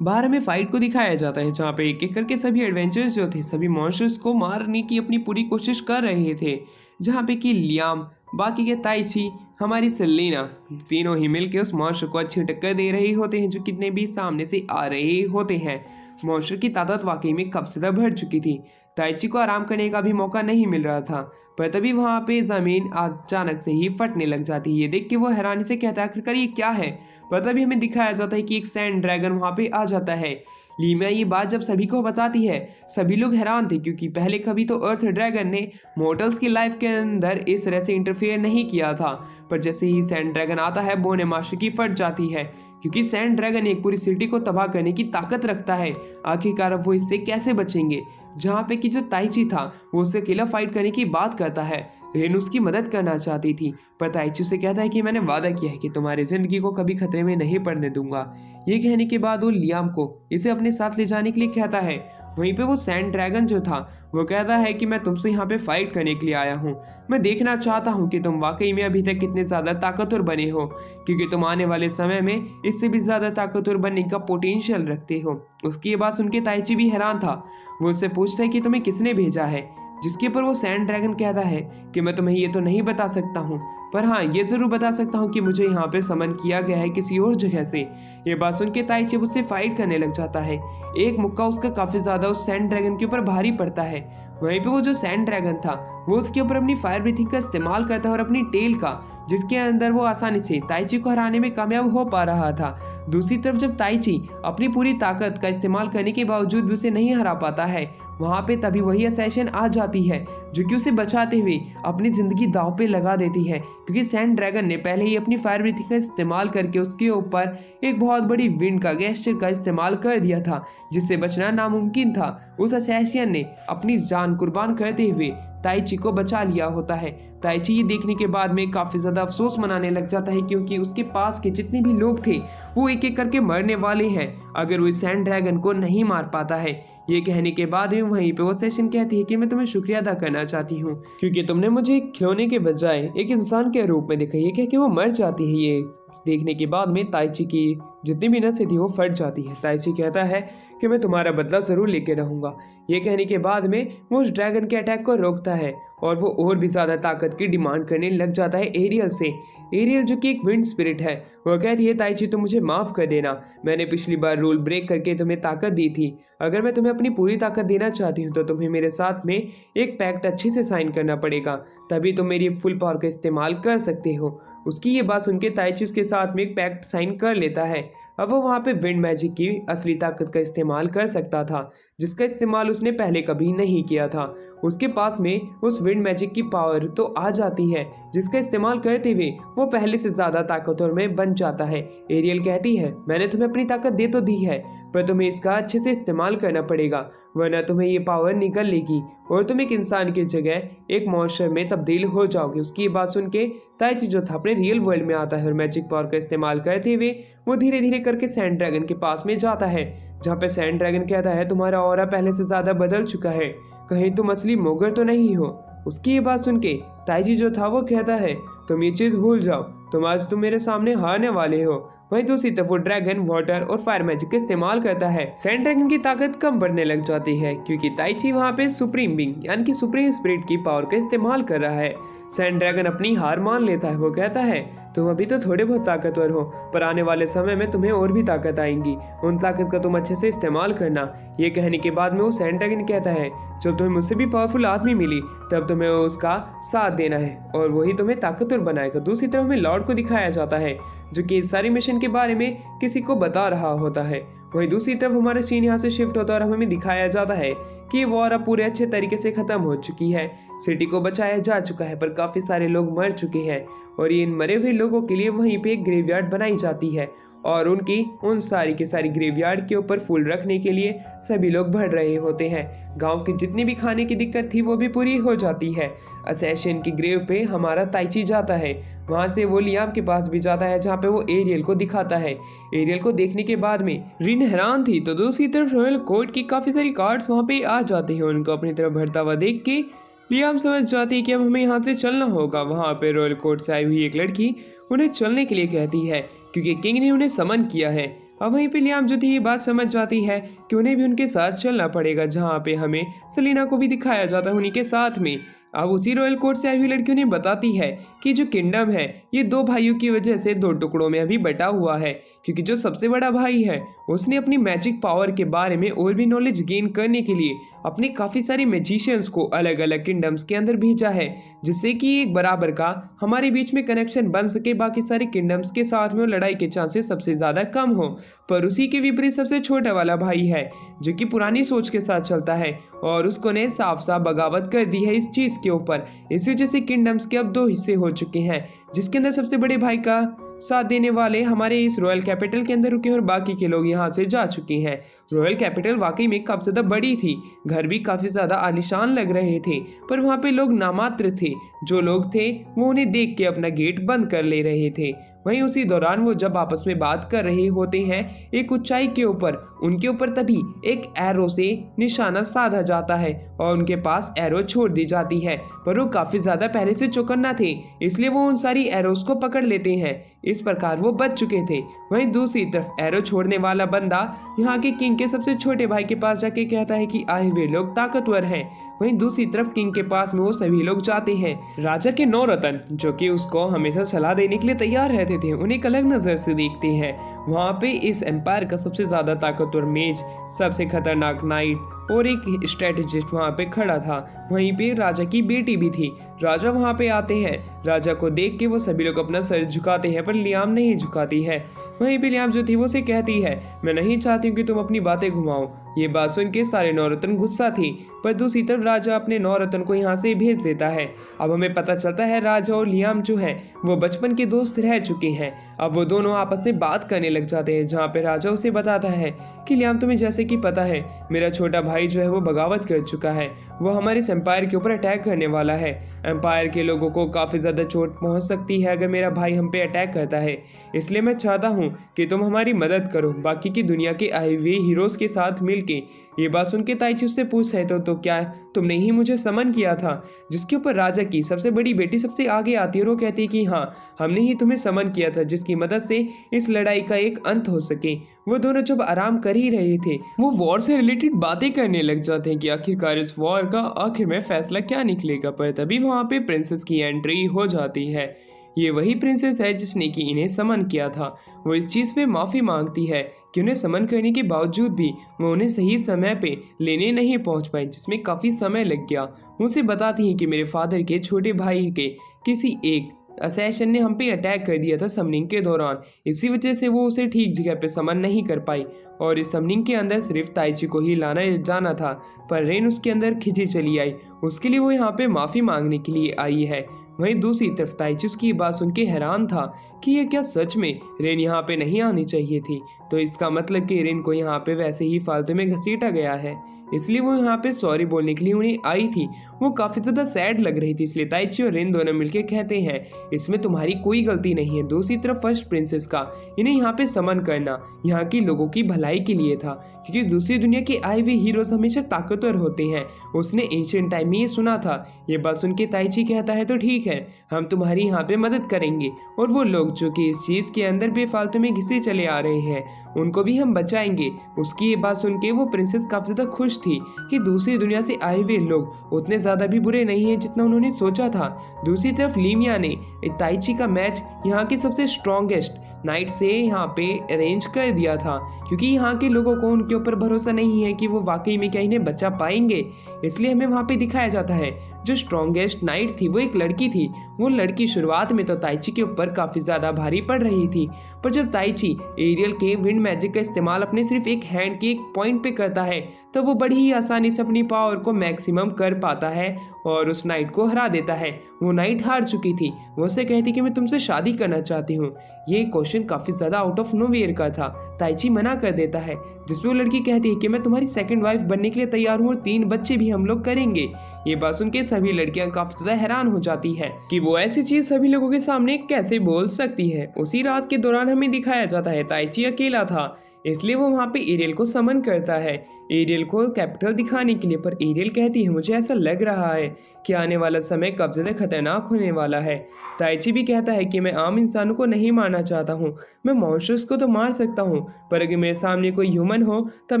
बाहर में फाइट को दिखाया जाता है जहाँ पे एक एक करके सभी एडवेंचर्स जो थे सभी मॉन्स्टर्स को मारने की अपनी पूरी कोशिश कर रहे थे। जहाँ पे कि लियाम, बाकी के ताइची, हमारी सेलिना तीनों ही मिलके उस मॉन्स्टर को अच्छी टक्कर दे रहे होते हैं जो कितने भी सामने से आ रहे होते हैं। मॉन्स्टर की ताकत वाकई में काफी ज्यादा बढ़ चुकी थी। ताइची को आराम करने का भी मौका नहीं मिल रहा था, पर तभी वहां पे जमीन अचानक से ही फटने लग जाती है। ये देख के वो हैरानी से कहता है आखिरकार ये क्या है। पर तभी हमें दिखाया जाता है कि एक सैंड ड्रैगन वहां पे आ जाता है। लीमिया ये बात जब सभी को बताती है, सभी लोग हैरान थे क्योंकि पहले कभी तो अर्थ ड्रैगन ने मॉर्टल्स की लाइफ के अंदर इस तरह से इंटरफेयर नहीं किया था। पर जैसे ही सैंड ड्रैगन आता है, बोने मास्टर की फट जाती है क्योंकि सैंड ड्रैगन एक पूरी सिटी को तबाह करने की ताकत रखता है। आखिरकार अब वो इससे कैसे बचेंगे, जहाँ पे कि जो ताइची था वो उससे अकेला फाइट करने की बात करता है। रेन उसकी मदद करना चाहती थी, पर ताइची उसे कहता है कि मैंने वादा किया है कि तुम्हारी जिंदगी को कभी खतरे में नहीं पड़ने दूंगा। ये कहने के बाद वो लियाम को इसे अपने साथ ले जाने के लिए कहता है। वहीं पे वो सैंड ड्रैगन जो था वो कहता है कि मैं तुमसे यहाँ पे फाइट करने के लिए आया हूँ। मैं देखना चाहता हूँ कि तुम वाकई में अभी तक कितने ज़्यादा ताकतवर बने हो, क्योंकि तुम आने वाले समय में इससे भी ज़्यादा ताकतवर बनने का पोटेंशियल रखते हो। उसकी ये बात सुन के ताइची भी हैरान था। वो उससे पूछता है कि तुम्हें किसने भेजा है, जिसके ऊपर वो सैंड ड्रैगन कहता है कि मैं तुम्हें ये तो नहीं बता सकता हूँ, पर हाँ ये जरूर बता सकता हूँ कि मुझे यहाँ पे समन किया गया है किसी और जगह से। ये बात सुन के ताइची उससे फाइट करने लग जाता है। एक मुक्का उसका काफी ज्यादा उस सैंड ड्रैगन के ऊपर भारी पड़ता है। वहीं पे वो जो सैंड ड्रैगन था वो उसके ऊपर अपनी फायर ब्रीथिंग का इस्तेमाल करता है और अपनी टेल का, जिसके अंदर वो आसानी से ताइची को हराने में कामयाब हो पा रहा था। दूसरी तरफ जब ताइची अपनी पूरी ताकत का इस्तेमाल करने के बावजूद भी उसे नहीं हरा पाता है, वहां पे तभी वही असैसिन आ जाती है जो कि उसे बचाते हुए अपनी जिंदगी दांव पे लगा देती है, क्योंकि सैंड ड्रैगन ने पहले ही अपनी फायर ब्रीथिंग का इस्तेमाल करके उसके ऊपर एक बहुत बड़ी विंड का गेस्चर का इस्तेमाल कर दिया था, जिससे बचना नामुमकिन था। उस असैसिन ने अपनी जान कुर्बान करते हुए ताइची को बचा लिया होता है। ताइची ये देखने के बाद में काफी ज्यादा अफसोस मनाने लग जाता है, क्योंकि उसके पास के जितने भी लोग थे वो एक एक करके मरने वाले हैं अगर वो इस सैंड ड्रैगन को नहीं मार पाता है। ये कहने के बाद में वहीं पे वो सेशन कहती है कि मैं तुम्हें शुक्रिया अदा करना चाहती हूँ, क्योंकि तुमने मुझे एक खिलौने के बजाय एक इंसान के रूप में देखा। ये कह के वो मर जाती है। ये देखने के बाद में ताइची की जितनी भी नसें थी वो फट जाती है। ताइची कहता है कि मैं तुम्हारा बदला जरूर लेके रहूंगा। ये कहने के बाद में वो उस ड्रैगन के अटैक को रोकता है और वो और भी ज्यादा ताकत की डिमांड करने लग जाता है एरियल से। एरियल जो कि एक विंड स्पिरिट है, वो कहती है ताइची तुम मुझे माफ कर देना, मैंने पिछली बार रूल ब्रेक करके तुम्हें ताकत दी थी। अगर मैं तुम्हें अपनी पूरी ताकत देना चाहती हूँ तो तुम्हें मेरे साथ में एक पैक्ट अच्छे से साइन करना पड़ेगा, तभी तुम मेरी फुल पावर का इस्तेमाल कर सकते हो। उसकी ये बात सुन के ताइची उसके साथ में एक पैक्ट साइन कर लेता है। अब वो वहाँ पे विंड मैजिक की असली ताकत का इस्तेमाल कर सकता था, जिसका इस्तेमाल उसने पहले कभी नहीं किया था। उसके पास में उस विंड मैजिक की पावर तो आ जाती है, जिसका इस्तेमाल करते हुए वो पहले से ज्यादा ताकतवर में बन जाता है। एरियल कहती है मैंने तुम्हें अपनी ताकत दे तो दी है, पर तुम्हें इसका अच्छे से इस्तेमाल करना पड़ेगा, वरना तुम्हें ये पावर निकल लेगी और तुम एक इंसान की जगह एक मॉन्स्टर में तब्दील हो जाओगे। उसकी ये बात सुन के ताइची जो था अपने रियल वर्ल्ड में आता है और मैजिक पावर का इस्तेमाल करते हुए वो धीरे धीरे करके सैंड ड्रैगन के पास में जाता है, जहाँ पे सैंड ड्रैगन कहता है तुम्हारा ऑरा पहले से ज्यादा बदल चुका है, कहीं तुम असली मोगर तो नहीं हो। उसकी ये बात सुन के ताइची जो था वो कहता है तुम ये चीज भूल जाओ, तुम मेरे सामने हारने वाले हो। वहीं दूसरी तरफ वो ड्रैगन वाटर और फायर मैजिक का इस्तेमाल करता है। सैंड ड्रैगन की ताकत कम बढ़ने लग जाती है, क्योंकि ताइची वहाँ पे सुप्रीम बीइंग यानी कि सुप्रीम स्पिरिट की पावर का इस्तेमाल कर रहा है। सैंड ड्रैगन अपनी हार मान लेता है। वो कहता है तुम अभी तो थोड़े बहुत ताकतवर हो, पर आने वाले समय में तुम्हें और भी ताकत आएंगी, उन ताकत का तुम अच्छे से इस्तेमाल करना। ये कहने के बाद में वो सैंड ड्रैगन कहता है जब तुम्हें मुझसे भी पावरफुल आदमी मिली तब तुम्हें उसका साथ देना है और वही तुम्हें ताकतवर बनाएगा। दूसरी तरफ हमें लॉर्ड को दिखाया जाता है जो कि इस सारी मिशन के बारे में किसी को बता रहा होता है। वहीं दूसरी तरफ हमारा सीन यहाँ से शिफ्ट होता है और हमें दिखाया जाता है कि वॉर अब पूरे अच्छे तरीके से खत्म हो चुकी है। सिटी को बचाया जा चुका है, पर काफी सारे लोग मर चुके हैं और इन मरे हुए लोगों के लिए वहीं पे एक ग्रेवयार्ड बनाई जाती है और उन सारी के सारी ग्रेवयार्ड के ऊपर फूल रखने के लिए सभी लोग बढ़ रहे होते हैं। गांव की जितनी भी खाने की दिक्कत थी वो भी पूरी हो जाती है। असैसिन की ग्रेव पे हमारा ताइची जाता है, वहां से वो लियाम के पास भी जाता है जहाँ पे वो एरियल को दिखाता है। एरियल को देखने के बाद में रिन हैरान थी, तो दूसरी तरफ रॉयल कोर्ट की काफी सारी कार्ड्स वहाँ पे आ जाती है। उनको अपनी तरफ बढ़ता हुआ देख के लियाम समझ जाती है कि अब हमें यहाँ से चलना होगा। वहाँ पे रॉयल कोर्ट से आई हुई एक लड़की उन्हें चलने के लिए कहती है क्योंकि किंग ने उन्हें समन किया है। अब वहीं पे लियाम जो थी ये बात समझ जाती है कि उन्हें भी उनके साथ चलना पड़ेगा, जहाँ पे हमें सेलिना को भी दिखाया जाता है उन्हीं के साथ में। अब उसी रॉयल कोर्ट से आई हुई लड़की उन्हें बताती है कि जो किंगडम है ये दो भाइयों की वजह से दो टुकड़ों में अभी बटा हुआ है, क्योंकि जो सबसे बड़ा भाई है उसने अपनी मैजिक पावर के बारे में और भी नॉलेज गेन करने के लिए अपने काफ़ी सारे मैजिशियंस को अलग अलग किंगडम्स के अंदर भेजा है, जिससे कि एक बराबर का हमारे बीच में कनेक्शन बन सके बाकी सारे किंगडम्स के साथ में, लड़ाई के चांसेस सबसे ज़्यादा कम हो। पर उसी के विपरीत सबसे छोटा वाला भाई है जो कि पुरानी सोच के साथ चलता है और उसको ने साफ साफ बगावत कर दी है इस चीज़ के ऊपर। इसी वजह से किंगडम्स के अब दो हिस्से हो चुके हैं, जिसके अंदर सबसे बड़े भाई का साथ देने वाले हमारे इस रॉयल कैपिटल के अंदर रुके और बाकी के लोग यहाँ से जा चुके हैं। रॉयल कैपिटल वाकई में काफ़ी ज़्यादा बड़ी थी, घर भी काफ़ी ज़्यादा आलीशान लग रहे थे, पर वहाँ पे लोग नामात्र थे। जो लोग थे वो उन्हें देख के अपना गेट बंद कर ले रहे थे। वहीं उसी दौरान वो जब आपस में बात कर रहे होते हैं एक ऊंचाई के ऊपर, उनके ऊपर तभी एक एरो से निशाना साधा जाता है और उनके पास एरो छोड़ दी जाती है, पर वो काफ़ी ज़्यादा पहले से चौकन्ना थे, इसलिए वो उन सारी एरोस को पकड़ लेते हैं। इस प्रकार वो बच चुके थे। वहीं दूसरी तरफ एरो छोड़ने वाला बंदा यहाँ के किंग के सबसे छोटे भाई के पास जाके कहता है कि आए हुए लोग ताकतवर हैं। वहीं दूसरी तरफ किंग के पास में वो सभी लोग जाते हैं। राजा के 9 रतन जो कि उसको हमेशा सलाह देने के लिए तैयार रहते थे, उन्हें एक अलग नजर से देखते हैं। वहाँ पे इस एम्पायर का सबसे ज्यादा ताकतवर मेज, सबसे खतरनाक नाइट और एक स्ट्रेटेजिस्ट वहाँ पे खड़ा था। वहीं पे राजा की बेटी भी थी। राजा वहाँ पे आते हैं। राजा को देख के वो सभी लोग अपना सर झुकाते हैं, पर लियाम नहीं झुकाती है। वहीं पे लियाम जो थी वो उसे कहती है, मैं नहीं चाहती हूँ कि तुम अपनी बातें घुमाओ। ये बात सुन के सारे 9 रत्न गुस्सा थी, पर दूसरी तरफ राजा अपने 9 रत्न को यहाँ से भेज देता है। अब हमें पता चलता है राजा और लियाम जो है वो बचपन के दोस्त रह चुके हैं। अब वो दोनों आपस में बात करने लग जाते हैं, जहाँ पे राजा उसे बताता है कि लियाम तुम्हें जैसे कि पता है मेरा छोटा भाई जो है वो बगावत कर चुका है, वो हमारे इस एम्पायर के ऊपर अटैक करने वाला है। एम्पायर के लोगों को काफ़ी ज़्यादा चोट पहुँच सकती है अगर मेरा भाई हम पे अटैक करता है, इसलिए मैं चाहता हूँ कि तुम हमारी मदद करो बाकी की दुनिया के आए हुए हीरोज़ के साथ मिलके। ये बात सुन के ताइची उससे पूछ रहे तो क्या तुमने ही मुझे समन किया था? जिसके ऊपर राजा की सबसे बड़ी बेटी सबसे आगे आती है और वो कहती है कि हाँ, हमने ही तुम्हें समन किया था जिसकी मदद से इस लड़ाई का एक अंत हो सके। वो दोनों जब आराम कर ही रहे थे वो वॉर से रिलेटेड बातें करने लग जाते हैं कि आखिरकार इस वॉर का आखिर में फैसला क्या निकलेगा। पर तभी वहाँ पे प्रिंसेस की एंट्री हो जाती है। ये वही प्रिंसेस है जिसने कि इन्हें समन किया था। वो इस चीज़ पे माफ़ी मांगती है कि उन्हें समन करने के बावजूद भी वो उन्हें सही समय पे लेने नहीं पहुंच पाई, जिसमें काफ़ी समय लग गया। वो उसे बताती हैं कि मेरे फादर के छोटे भाई के किसी एक असैशन ने हम पे अटैक कर दिया था समनिंग के दौरान, इसी वजह से वो उसे ठीक जगह पे समन नहीं कर पाई और इस समनिंग के अंदर सिर्फ ताइची को ही लाना जाना था, पर रेन उसके अंदर खिंची चली आई। उसके लिए वो यहाँ पे माफ़ी मांगने के लिए आई है। वहीं दूसरी तरफ ताइची उसकी बात सुन के हैरान था कि ये क्या सच में रेन यहाँ पे नहीं आनी चाहिए थी, तो इसका मतलब कि रेन को यहाँ पे वैसे ही फालतू में घसीटा गया है, इसलिए वो यहाँ पे सॉरी बोलने के लिए उन्हें आई थी। वो काफ़ी ज़्यादा सैड लग रही थी, इसलिए ताइची और रेन दोनों मिलके कहते हैं इसमें तुम्हारी कोई गलती नहीं है। दूसरी तरफ फर्स्ट प्रिंसेस का इन्हें यहाँ पे समन करना यहाँ के लोगों की भलाई के लिए था, क्योंकि दूसरी दुनिया के आए हुए हीरोज हमेशा ताकतवर होते हैं। उसने एंशिएंट टाइम में ये सुना था। ये बात सुन के ताइची कहता है तो ठीक है, हम तुम्हारी यहाँ पे मदद करेंगे और वो लोग जो कि इस चीज़ के अंदर बेफालतू में घिसे चले आ रहे हैं उनको भी हम बचाएंगे। उसकी ये बात सुन के वो प्रिंसेस काफ़ी ज़्यादा खुश थी कि दूसरी दुनिया से आए हुए लोग उतने ज़्यादा भी बुरे नहीं हैं जितना उन्होंने सोचा था। दूसरी तरफ लीमिया ने ताइची का मैच यहाँ के सबसे स्ट्रॉन्गेस्ट नाइट से यहाँ पे अरेंज कर दिया था, क्योंकि यहाँ के लोगों को उनके ऊपर भरोसा नहीं है कि वो वाकई में क्या इन्हें बचा पाएंगे। इसलिए हमें वहाँ पे दिखाया जाता है जो स्ट्रॉन्गेस्ट नाइट थी वो एक लड़की थी। वो लड़की शुरुआत में तो ताइची के ऊपर काफ़ी ज़्यादा भारी पड़ रही थी, पर जब ताइची एरियल के विंड मैजिक का इस्तेमाल अपने सिर्फ एक हैंड के एक पॉइंट पे करता है तो वो बड़ी ही आसानी से अपनी पावर को मैक्सिमम कर पाता है और उस नाइट को हरा देता है। वो नाइट हार चुकी थी। वो उससे कहती कि मैं तुमसे शादी करना चाहती हूँ। ये क्वेश्चन काफ़ी ज़्यादा आउट ऑफ नोवेयर का था। ताइची मना कर देता है, जिसपे वो लड़की कहती है कि मैं तुम्हारी सेकंड वाइफ बनने के लिए तैयार हूँ और 3 बच्चे भी हम लोग करेंगे। ये बात सुन के सभी लड़कियां काफ़ी ज़्यादा हैरान हो जाती है कि वो ऐसी चीज़ सभी लोगों के सामने कैसे बोल सकती है। उसी रात के दौरान हमें दिखाया जाता है ताइची अकेला था, इसलिए वो वहाँ पे एरियल को समन करता है एरियल को कैपिटल दिखाने के लिए। पर एरियल कहती है मुझे ऐसा लग रहा है कि आने वाला समय कब ज़्यादा खतरनाक होने वाला है। ताइची भी कहता है कि मैं आम इंसानों को नहीं मारना चाहता हूँ, मैं मॉन्स्टर्स को तो मार सकता हूँ, पर अगर मेरे सामने कोई ह्यूमन हो तब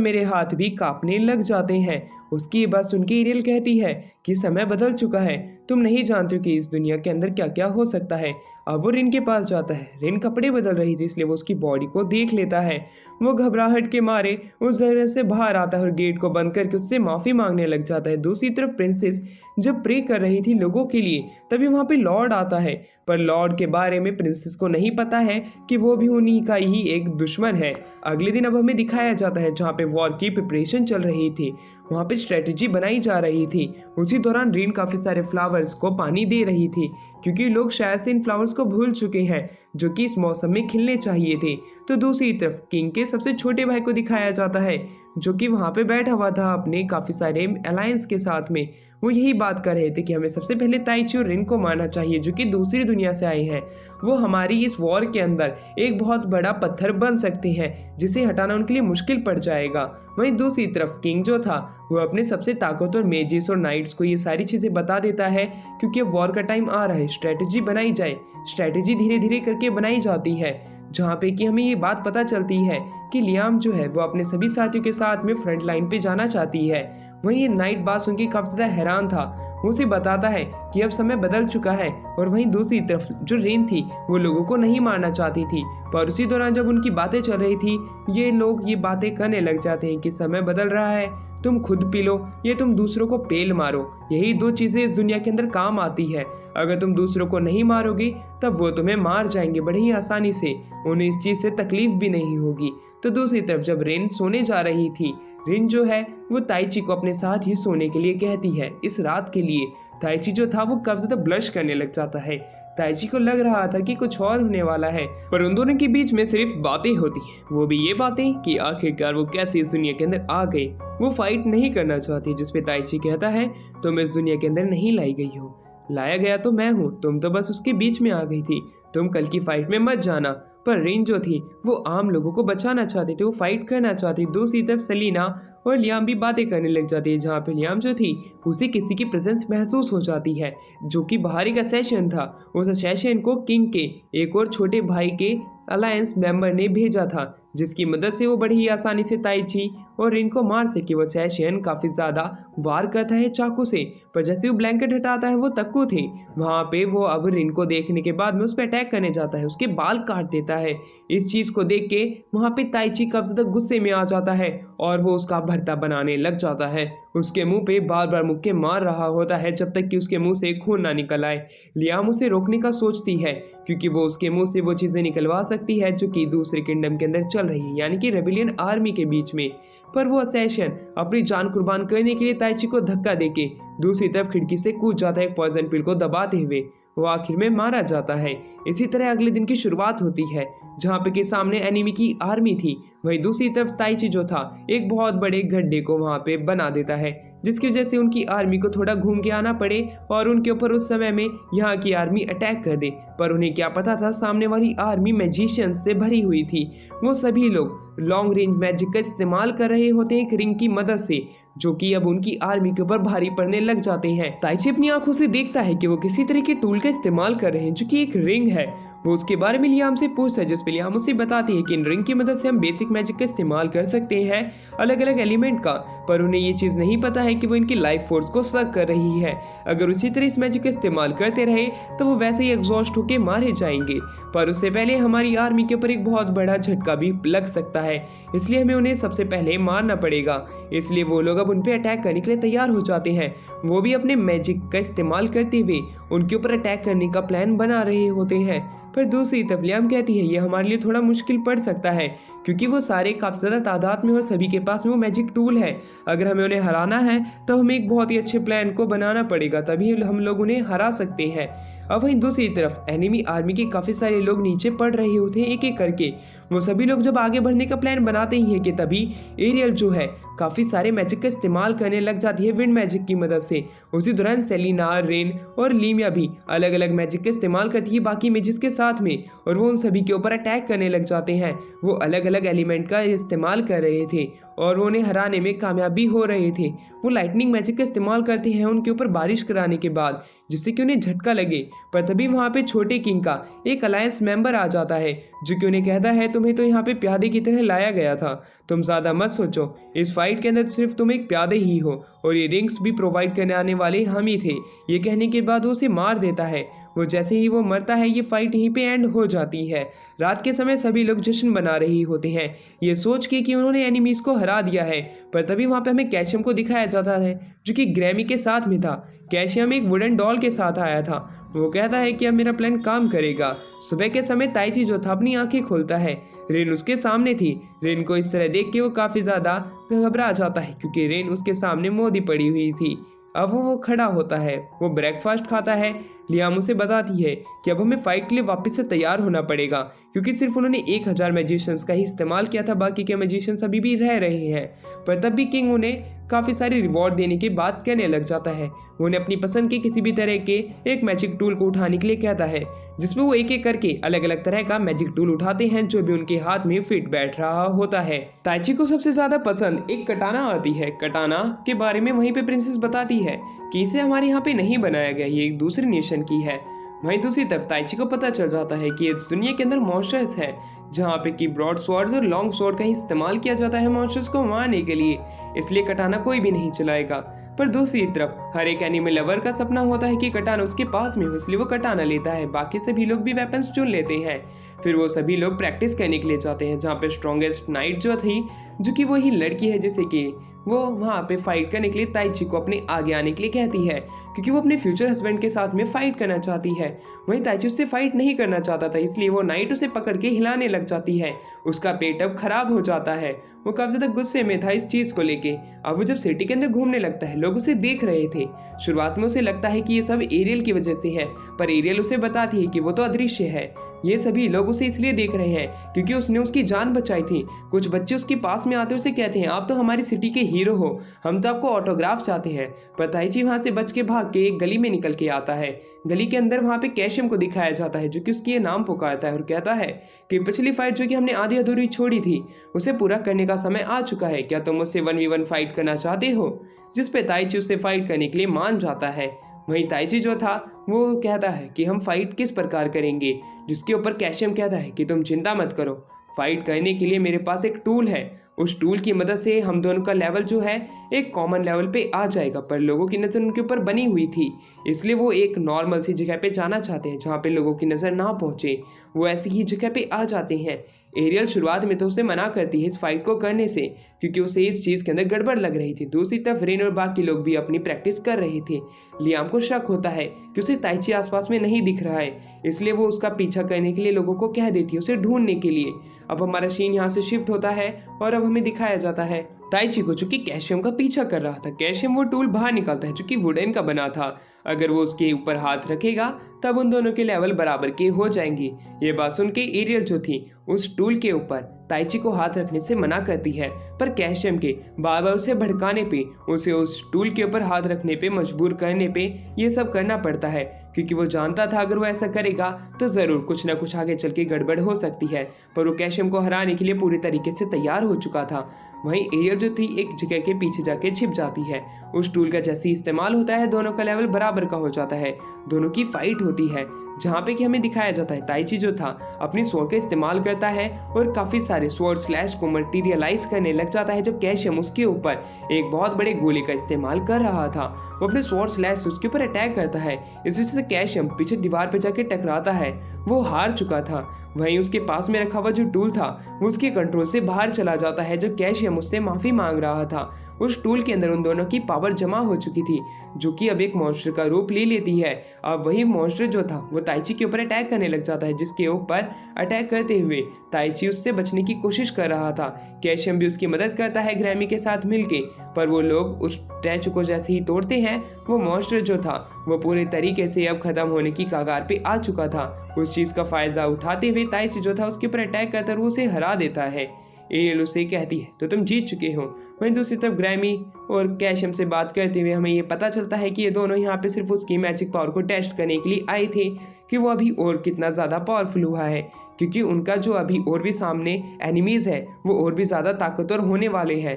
मेरे हाथ भी कांपने लग जाते हैं। उसकी ये बात सुन के एरियल कहती है कि समय बदल चुका है, तुम नहीं जानते हो कि इस दुनिया के अंदर क्या क्या हो सकता है। अब वो रिन के पास जाता है। रिन कपड़े बदल रही थी इसलिए वो उसकी बॉडी को देख लेता है। वो घबराहट के मारे उस जगह से बाहर आता है और गेट को बंद करके उससे माफ़ी मांगने लग जाता है। दूसरी तरफ प्रिंसेस जब प्रे कर रही थी लोगों के लिए, तभी वहाँ पे लॉर्ड आता है। पर लॉर्ड के बारे में प्रिंसेस को नहीं पता है कि वो भी उन्हीं का ही एक दुश्मन है। अगले दिन अब हमें दिखाया जाता है जहाँ पे वॉर की प्रिपरेशन चल रही थी, वहाँ पे स्ट्रेटेजी बनाई जा रही थी। उसी दौरान रीन काफ़ी सारे फ्लावर्स को पानी दे रही थी क्योंकि लोग शायद से इन फ्लावर्स को भूल चुके हैं जो कि इस मौसम में खिलने चाहिए थे। तो दूसरी तरफ किंग के सबसे छोटे भाई को दिखाया जाता है जो कि वहाँ पे बैठा हुआ था अपने काफ़ी सारे अलायंस के साथ में। वो यही बात कर रहे थे कि हमें सबसे पहले ताइची और रिन को मारना चाहिए जो कि दूसरी दुनिया से आए हैं। वो हमारी इस वॉर के अंदर एक बहुत बड़ा पत्थर बन सकते हैं जिसे हटाना उनके लिए मुश्किल पड़ जाएगा। वहीं दूसरी तरफ किंग जो था वो अपने सबसे ताकतवर मेजिस और नाइट्स को ये सारी चीज़ें बता देता है क्योंकि अब वॉर का टाइम आ रहा है, स्ट्रैटेजी बनाई जाए। स्ट्रैटेजी धीरे धीरे करके बनाई जाती है जहाँ पे कि हमें ये बात पता चलती है कि लियाम जो है वो अपने सभी साथियों के साथ में फ्रंट लाइन पे जाना चाहती है। वहीं ये नाइट बात सुन के काफी ज्यादा हैरान था। वो उसे बताता है कि अब समय बदल चुका है। और वहीं दूसरी तरफ जो रेन थी वो लोगों को नहीं मारना चाहती थी, पर उसी दौरान जब उनकी बातें चल रही थी ये लोग ये बातें करने लग जाते हैं कि समय बदल रहा है, तुम खुद पी लो, ये तुम दूसरों को पेल मारो, यही दो चीजें इस दुनिया के अंदर काम आती है। अगर तुम दूसरों को नहीं मारोगे तब वो तुम्हें मार जाएंगे बड़े ही आसानी से, उन्हें इस चीज से तकलीफ भी नहीं होगी। तो दूसरी तरफ जब रेन सोने जा रही थी, रिन जो है वो ताइची को अपने साथ ही सोने के लिए कहती है इस रात के लिए। ताइची जो था वो काफी ज्यादा ब्लश करने लग जाता है। ताइची को लग रहा था कि कुछ और होने वाला है, पर उन दोनों के बीच में सिर्फ बातें होती हैं। वो भी ये बातें कि आखिरकार वो कैसे इस दुनिया के अंदर आ गए। वो फाइट नहीं करना चाहती, जिसपे ताइची कहता है तुम इस दुनिया के अंदर नहीं लाई गई हो, लाया गया तो मैं हूँ, तुम तो बस उसके बीच में आ गई थी, तुम कल की फाइट में मत जाना। पर रेन जो थी वो आम लोगों को बचाना चाहती थी, वो फाइट करना चाहती। दूसरी तरफ सेलिना और लियाम भी बातें करने लग जाती है, जहाँ पे लियाम जो थी उसे किसी की प्रेजेंस महसूस हो जाती है जो कि बाहर एक असेशन था। उस असेशन को किंग के एक और छोटे भाई के अलायंस मेंबर ने भेजा था, जिसकी मदद से वो बड़ी ही आसानी से ताइची और रिन को मार सके। वो असेशन काफ़ी ज़्यादा वार करता है चाकू से, पर जैसे वो ब्लैंकेट हटाता है वो तक्कू थी वहाँ पे, वो अब रिन को देखने के बाद में उस पर अटैक करने जाता है, उसके बाल काट देता है। इस चीज़ को देख के वहाँ पे ताइची काफ़ी ज़्यादा गुस्से में आ जाता है और वो उसका भरता बनाने लग जाता है। उसके मुंह पे बार बार मुक्के मार रहा होता है जब तक कि उसके मुंह से खून ना निकल आए। लियाम उसे रोकने का सोचती है क्योंकि वो उसके मुंह से वो चीज़ें निकलवा सकती है जो कि दूसरे किंगडम के अंदर चल रही है, यानी कि रेबिलियन आर्मी के बीच में। पर वो असैशन अपनी जान कुर्बान करने के लिए ताइची को धक्का देके दूसरी तरफ खिड़की से कूद जाता है, पॉइजन पिल को दबाते हुए। वो आखिर में मारा जाता है। इसी तरह अगले दिन की शुरुआत होती है जहाँ पे के सामने एनिमी की आर्मी थी, वहीं दूसरी तरफ ताइची जो था एक बहुत बड़े गड्ढे को वहाँ पे बना देता है, जिसकी वजह से उनकी आर्मी को थोड़ा घूम के आना पड़े और उनके ऊपर उस समय में यहाँ की आर्मी अटैक कर दे। पर उन्हें क्या पता था सामने वाली आर्मी मैजिशियंस से भरी हुई थी। वो सभी लोग लॉन्ग रेंज मैजिक का इस्तेमाल कर रहे होते हैं एक रिंग की मदद से, जो कि अब उनकी आर्मी के ऊपर भारी पड़ने लग जाते हैं। ताइची अपनी आंखों से देखता है कि वो किसी तरह के टूल का इस्तेमाल कर रहे हैं जो कि एक रिंग है। वो उसके बारे में लियाम से पूछता है, जिस पे लियाम उसे बताती है कि इन रिंग की मदद से हम बेसिक मैजिक का इस्तेमाल कर सकते हैं अलग अलग एलिमेंट का, पर उन्हें ये चीज़ नहीं पता है कि वो इनकी लाइफ फोर्स को सक कर रही है। अगर उसी तरह इस मैजिक का इस्तेमाल करते रहे तो वो वैसे ही एग्जॉस्ट होकर मारे जाएंगे, पर उससे पहले हमारी आर्मी के ऊपर एक बहुत बड़ा झटका भी लग सकता है, इसलिए हमें उन्हें सबसे पहले मारना पड़ेगा। इसलिए वो लोग अब उन पर अटैक करने के लिए तैयार हो जाते हैं। वो भी अपने मैजिक का इस्तेमाल करते हुए उनके ऊपर अटैक करने का प्लान बना रहे होते हैं। पर दूसरी तरफ लियाम कहती है ये हमारे लिए थोड़ा मुश्किल पड़ सकता है क्योंकि वो सारे काफ़ी ज़्यादा तादाद में और सभी के पास में वो मैजिक टूल है। अगर हमें उन्हें हराना है तो हमें एक बहुत ही अच्छे प्लान को बनाना पड़ेगा, तभी हम लोग उन्हें हरा सकते हैं। अब वहीं दूसरी तरफ एनिमी आर्मी के काफ़ी सारे लोग नीचे पड़ रहे होते हैं एक एक करके। वो सभी लोग जब आगे बढ़ने का प्लान बनाते ही हैं कि तभी एरियल जो है काफ़ी सारे मैजिक का इस्तेमाल करने लग जाती है विंड मैजिक की मदद से। उसी दौरान सेलिना, रेन और लीमिया भी अलग अलग मैजिक का इस्तेमाल करती है बाकी मैजिक के साथ में और वो उन सभी के ऊपर अटैक करने लग जाते हैं। वो अलग अलग एलिमेंट का इस्तेमाल कर रहे थे और वो उन्हें हराने में कामयाब भी हो रहे थे। वो लाइटनिंग मैजिक का इस्तेमाल करते हैं उनके ऊपर बारिश कराने के बाद, जिससे कि उन्हें झटका लगे। पर तभी वहाँ पे छोटे किंग का एक अलायंस मेंबर आ जाता है, जो कि उन्हें कहता है तुम्हें तो यहाँ पे प्यादे की तरह लाया गया था, तुम ज़्यादा मत सोचो, इस फाइट के अंदर सिर्फ तुम एक प्यादे ही हो और ये रिंग्स भी प्रोवाइड करने आने वाले हम ही थे। ये कहने के बाद वो उसे मार देता है। वो जैसे ही वो मरता है ये फाइट यहीं पे एंड हो जाती है। रात के समय सभी लोग जश्न मना रही होते हैं, ये सोच के कि उन्होंने एनिमीज को हरा दिया है। पर तभी वहाँ पे हमें कैल्शियम को दिखाया जाता है, जो कि ग्रैमी के साथ में था। कैल्शियम एक वुडन डॉल के साथ आया था। वो कहता है कि अब मेरा प्लान काम करेगा। सुबह के समय ताइची जो था अपनी आंखें खोलता है। रेन उसके सामने थी। रेन को इस तरह देख के वो काफ़ी ज़्यादा घबरा जाता है, क्योंकि रेन उसके सामने मोदी पड़ी हुई थी। अब वो खड़ा होता है, वो ब्रेकफास्ट खाता है। लियाम उसे बताती है कि अब हमें फाइट के लिए वापस से तैयार होना पड़ेगा, क्योंकि सिर्फ उन्होंने 1000 मैजिशियंस का ही इस्तेमाल किया था, बाकी के मैजिशियंस अभी भी रह रहे हैं। पर तब भी किंग उन्हें काफ़ी सारी रिवॉर्ड देने की बात कहने लग जाता है। वो उन्हें अपनी पसंद के किसी भी तरह के एक मैजिक टूल को उठाने के लिए कहता है, जिसमें वो एक एक करके अलग अलग तरह का मैजिक टूल उठाते हैं, जो भी उनके हाथ में फिट बैठ रहा होता है। ताइची को सबसे ज़्यादा पसंद एक कटाना आती है। कटाना के बारे में वहीं पे प्रिंसेस बताती है कि इसे हमारे यहाँ पे नहीं बनाया गया, ये एक दूसरे नेशन की है। वहीं दूसरी तरफ ताइची को पता चल जाता है कि इस दुनिया के अंदर मॉन्स्टर्स है, जहाँ पे कि ब्रॉड स्वॉर्ड्स और लॉन्ग स्वॉर्ड का ही इस्तेमाल किया जाता है मॉन्स्टर्स को मारने के लिए, इसलिए कटाना कोई भी नहीं चलाएगा। पर दूसरी तरफ हर एक एनिमल लवर का सपना होता है कि कटाना उसके पास में हो, इसलिए वो कटाना लेता है। बाकी सभी लोग भी वेपन्स चुन लेते हैं। फिर वो सभी लोग प्रैक्टिस करने के लिए जाते हैं, जहाँ पे स्ट्रॉन्गेस्ट नाइट जो थी, जो कि वही लड़की है, जैसे कि वो वहाँ पे फाइट करने के लिए ताइची को अपने आगे आने के लिए कहती है, क्योंकि वो अपने फ्यूचर हस्बैंड के साथ में फाइट करना चाहती है। वहीं ताइची उससे फाइट नहीं करना चाहता था, इसलिए वो नाइट उसे पकड़ के हिलाने लग जाती है। उसका पेट अब खराब हो जाता है। वो काफ़ी ज़्यादा गुस्से में था इस चीज़ को लेके। अब वो जब सिटी के अंदर घूमने लगता है, लोग उसे देख रहे थे। शुरुआत में उसे लगता है कि ये सब एरियल की वजह से है, पर एरियल उसे बताती है कि वो तो अदृश्य है। ये सभी लोग उसे इसलिए देख रहे हैं क्योंकि उसने उसकी जान बचाई थी। कुछ बच्चे उसके पास में आते उसे कहते हैं, आप तो हमारी सिटी के हीरो हो, हम तो आपको ऑटोग्राफ चाहते हैं। पर ताइची वहाँ से बच के भाग के एक गली में निकल के आता है। गली के अंदर वहाँ पे कैल्शियम को दिखाया जाता है, जो कि उसकी ये नाम पुकारता है और कहता है कि पिछली फाइट जो कि हमने आधी अधूरी छोड़ी थी, उसे पूरा करने का समय आ चुका है। क्या तुम मुझसे 1v1 फाइट करना चाहते हो? जिस पे ताइची उससे फाइट करने के लिए मान जाता है। वहीं ताइची जो था वो कहता है कि हम फाइट किस प्रकार करेंगे, जिसके ऊपर कैल्शियम कहता है कि तुम चिंता मत करो, फाइट करने के लिए मेरे पास एक टूल है। उस टूल की मदद से हम दोनों का लेवल जो है एक कॉमन लेवल पे आ जाएगा। पर लोगों की नज़र उनके ऊपर बनी हुई थी, इसलिए वो एक नॉर्मल सी जगह पे जाना चाहते हैं जहाँ पे लोगों की नज़र ना पहुँचे। वो ऐसी ही जगह पे आ जाते हैं। एरियल शुरुआत में तो उसे मना करती है इस फाइट को करने से, क्योंकि उसे इस चीज़ के अंदर गड़बड़ लग रही थी। दूसरी तरफ रेन और बाकी लोग भी अपनी प्रैक्टिस कर रहे थे। लियाम को शक होता है कि उसे ताइची आसपास में नहीं दिख रहा है, इसलिए वो उसका पीछा करने के लिए लोगों को कह देती है उसे ढूंढने के लिए। अब हमारा सीन यहाँ से शिफ्ट होता है और अब हमें दिखाया जाता है ताइची को, जो कि कैल्शियम का पीछा कर रहा था। कैल्शियम वो टूल बाहर निकालता है जो कि वुडन का बना था। अगर वो उसके ऊपर हाथ रखेगा तब उन दोनों के लेवल बराबर के हो जाएंगे। ये बात सुन के एरियल जो थी उस टूल के ऊपर ताइची को हाथ रखने से मना करती है, पर कैल्शियम के बार बार उसे भड़काने पे, उसे उस टूल के ऊपर हाथ रखने पे मजबूर करने पे ये सब करना पड़ता है, क्योंकि वो जानता था अगर वो ऐसा करेगा तो ज़रूर कुछ ना कुछ आगे चल के गड़बड़ हो सकती है। पर वो कैल्शियम को हराने के लिए पूरी तरीके से तैयार हो चुका था। वहीं एरियल जो थी एक जगह के पीछे जाके छिप जाती है। उस टूल का जैसे ही इस्तेमाल होता है दोनों का लेवल बराबर का हो जाता है। दोनों की फाइट होती है, जहाँ पे कि हमें दिखाया जाता है ताइची जो था अपनी स्वॉर्ड का इस्तेमाल करता है और काफ़ी सारे स्वॉर्ड स्लैश को मटेरियलाइज करने लग जाता है। जब कैल्शियम उसके ऊपर एक बहुत बड़े गोले का इस्तेमाल कर रहा था, वो अपने स्वॉर्ड स्लैश उसके ऊपर अटैक करता है। इस वजह से कैल्शियम पीछे दीवार पर जाके टकराता है। वो हार चुका था। वहीं उसके पास में रखा हुआ जो टूल था वो उसके कंट्रोल से बाहर चला जाता है। जब कैल्शियम उससे माफ़ी मांग रहा था, उस टूल के अंदर उन दोनों की पावर जमा हो चुकी थी, जो कि अब एक मॉन्स्टर का रूप ले लेती है। अब वही मॉन्स्टर जो था वो ताइची के ऊपर अटैक करने लग जाता है, जिसके ऊपर अटैक करते हुए ताइची उससे बचने की कोशिश कर रहा था। कैल्शियम भी उसकी मदद करता है ग्रैमी के साथ मिलके, पर वो लोग उस स्टैचू को जैसे ही तोड़ते हैं, वो मॉन्स्टर जो था वो पूरे तरीके से अब खत्म होने की कगार पे आ चुका था। उस चीज़ का फायदा उठाते हुए ताइची जो था उसके ऊपर अटैक करता है और वो उसे हरा देता है। एरियल उससे कहती है तो तुम जीत चुके हो। वहीं दूसरी तरफ ग्रैमी और कैशम से बात करते हुए हमें ये पता चलता है कि ये दोनों यहाँ पे सिर्फ उसकी मैजिक पावर को टेस्ट करने के लिए आए थे कि वो अभी और कितना ज़्यादा पावरफुल हुआ है, क्योंकि उनका जो अभी और भी सामने एनिमीज़ है वो और भी ज़्यादा ताकतवर होने वाले हैं।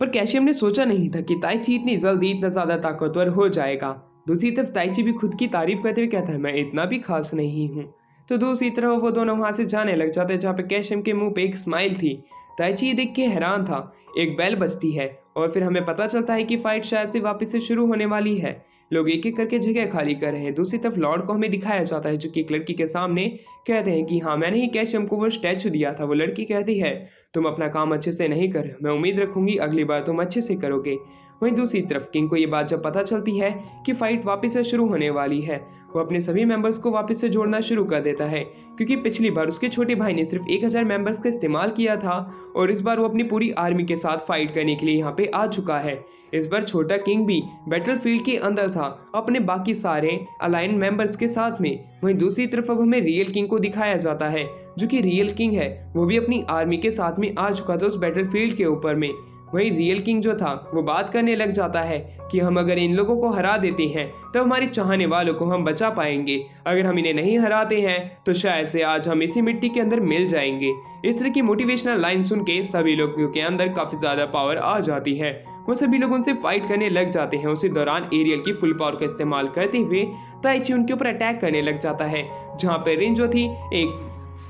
पर कैशियम ने सोचा नहीं था कि ताइची इतनी जल्दी इतना ज़्यादा ताकतवर हो जाएगा। दूसरी तरफ ताइची भी खुद की तारीफ करते हुए कहता है मैं इतना भी खास नहीं हूँ। तो दूसरी तरफ वो दोनों वहाँ से जाने लग जाते हैं, जहाँ पे कैशियम के मुंह पे एक स्माइल थी। ताइची ये देख के हैरान था। एक बेल बजती है और फिर हमें पता चलता है कि फाइट शायद से वापस से शुरू होने वाली है। लोग एक एक करके जगह खाली कर रहे हैं। दूसरी तरफ लॉर्ड को हमें दिखाया जाता है जो कि एक लड़की के सामने कहते हैं कि हाँ मैंने ही कैशियम को वो स्टैचू दिया था। वो लड़की कहती है तुम अपना काम अच्छे से नहीं कर रहे हो, मैं उम्मीद रखूंगी अगली बार तुम अच्छे से करोगे। वहीं दूसरी तरफ किंग को ये बात जब पता चलती है कि फाइट वापस से शुरू होने वाली है, वो अपने सभी मेंबर्स को वापस से जोड़ना शुरू कर देता है, क्योंकि पिछली बार उसके छोटे भाई ने सिर्फ 1000 मेंबर्स का इस्तेमाल किया था और इस बार वो अपनी पूरी आर्मी के साथ फाइट करने के लिए यहाँ पे आ चुका है। इस बार छोटा किंग भी बैटलफील्ड के अंदर था अपने बाकी सारे अलाइन मेंबर्स के साथ में। वहीं दूसरी तरफ अब हमें रियल किंग को दिखाया जाता है जो कि रियल किंग है, वो भी अपनी आर्मी के साथ में आ चुका था उस बैटलफील्ड के ऊपर में। वहीं रियल किंग जो था वो बात करने लग जाता है कि हम अगर इन लोगों को हरा देते हैं तो हमारे चाहने वालों को हम बचा पाएंगे, अगर हम इन्हें नहीं हराते हैं तो शायद से आज हम इसी मिट्टी के अंदर मिल जाएंगे। इस तरह की मोटिवेशनल लाइन सुन के सभी लोगों के अंदर काफ़ी ज़्यादा पावर आ जाती है। वो सभी लोग उनसे फाइट करने लग जाते हैं। उसी दौरान एरियल की फुल पावर का इस्तेमाल करते हुए ताइची उनके ऊपर अटैक करने लग जाता है, जहाँ पर रिन जो थी एक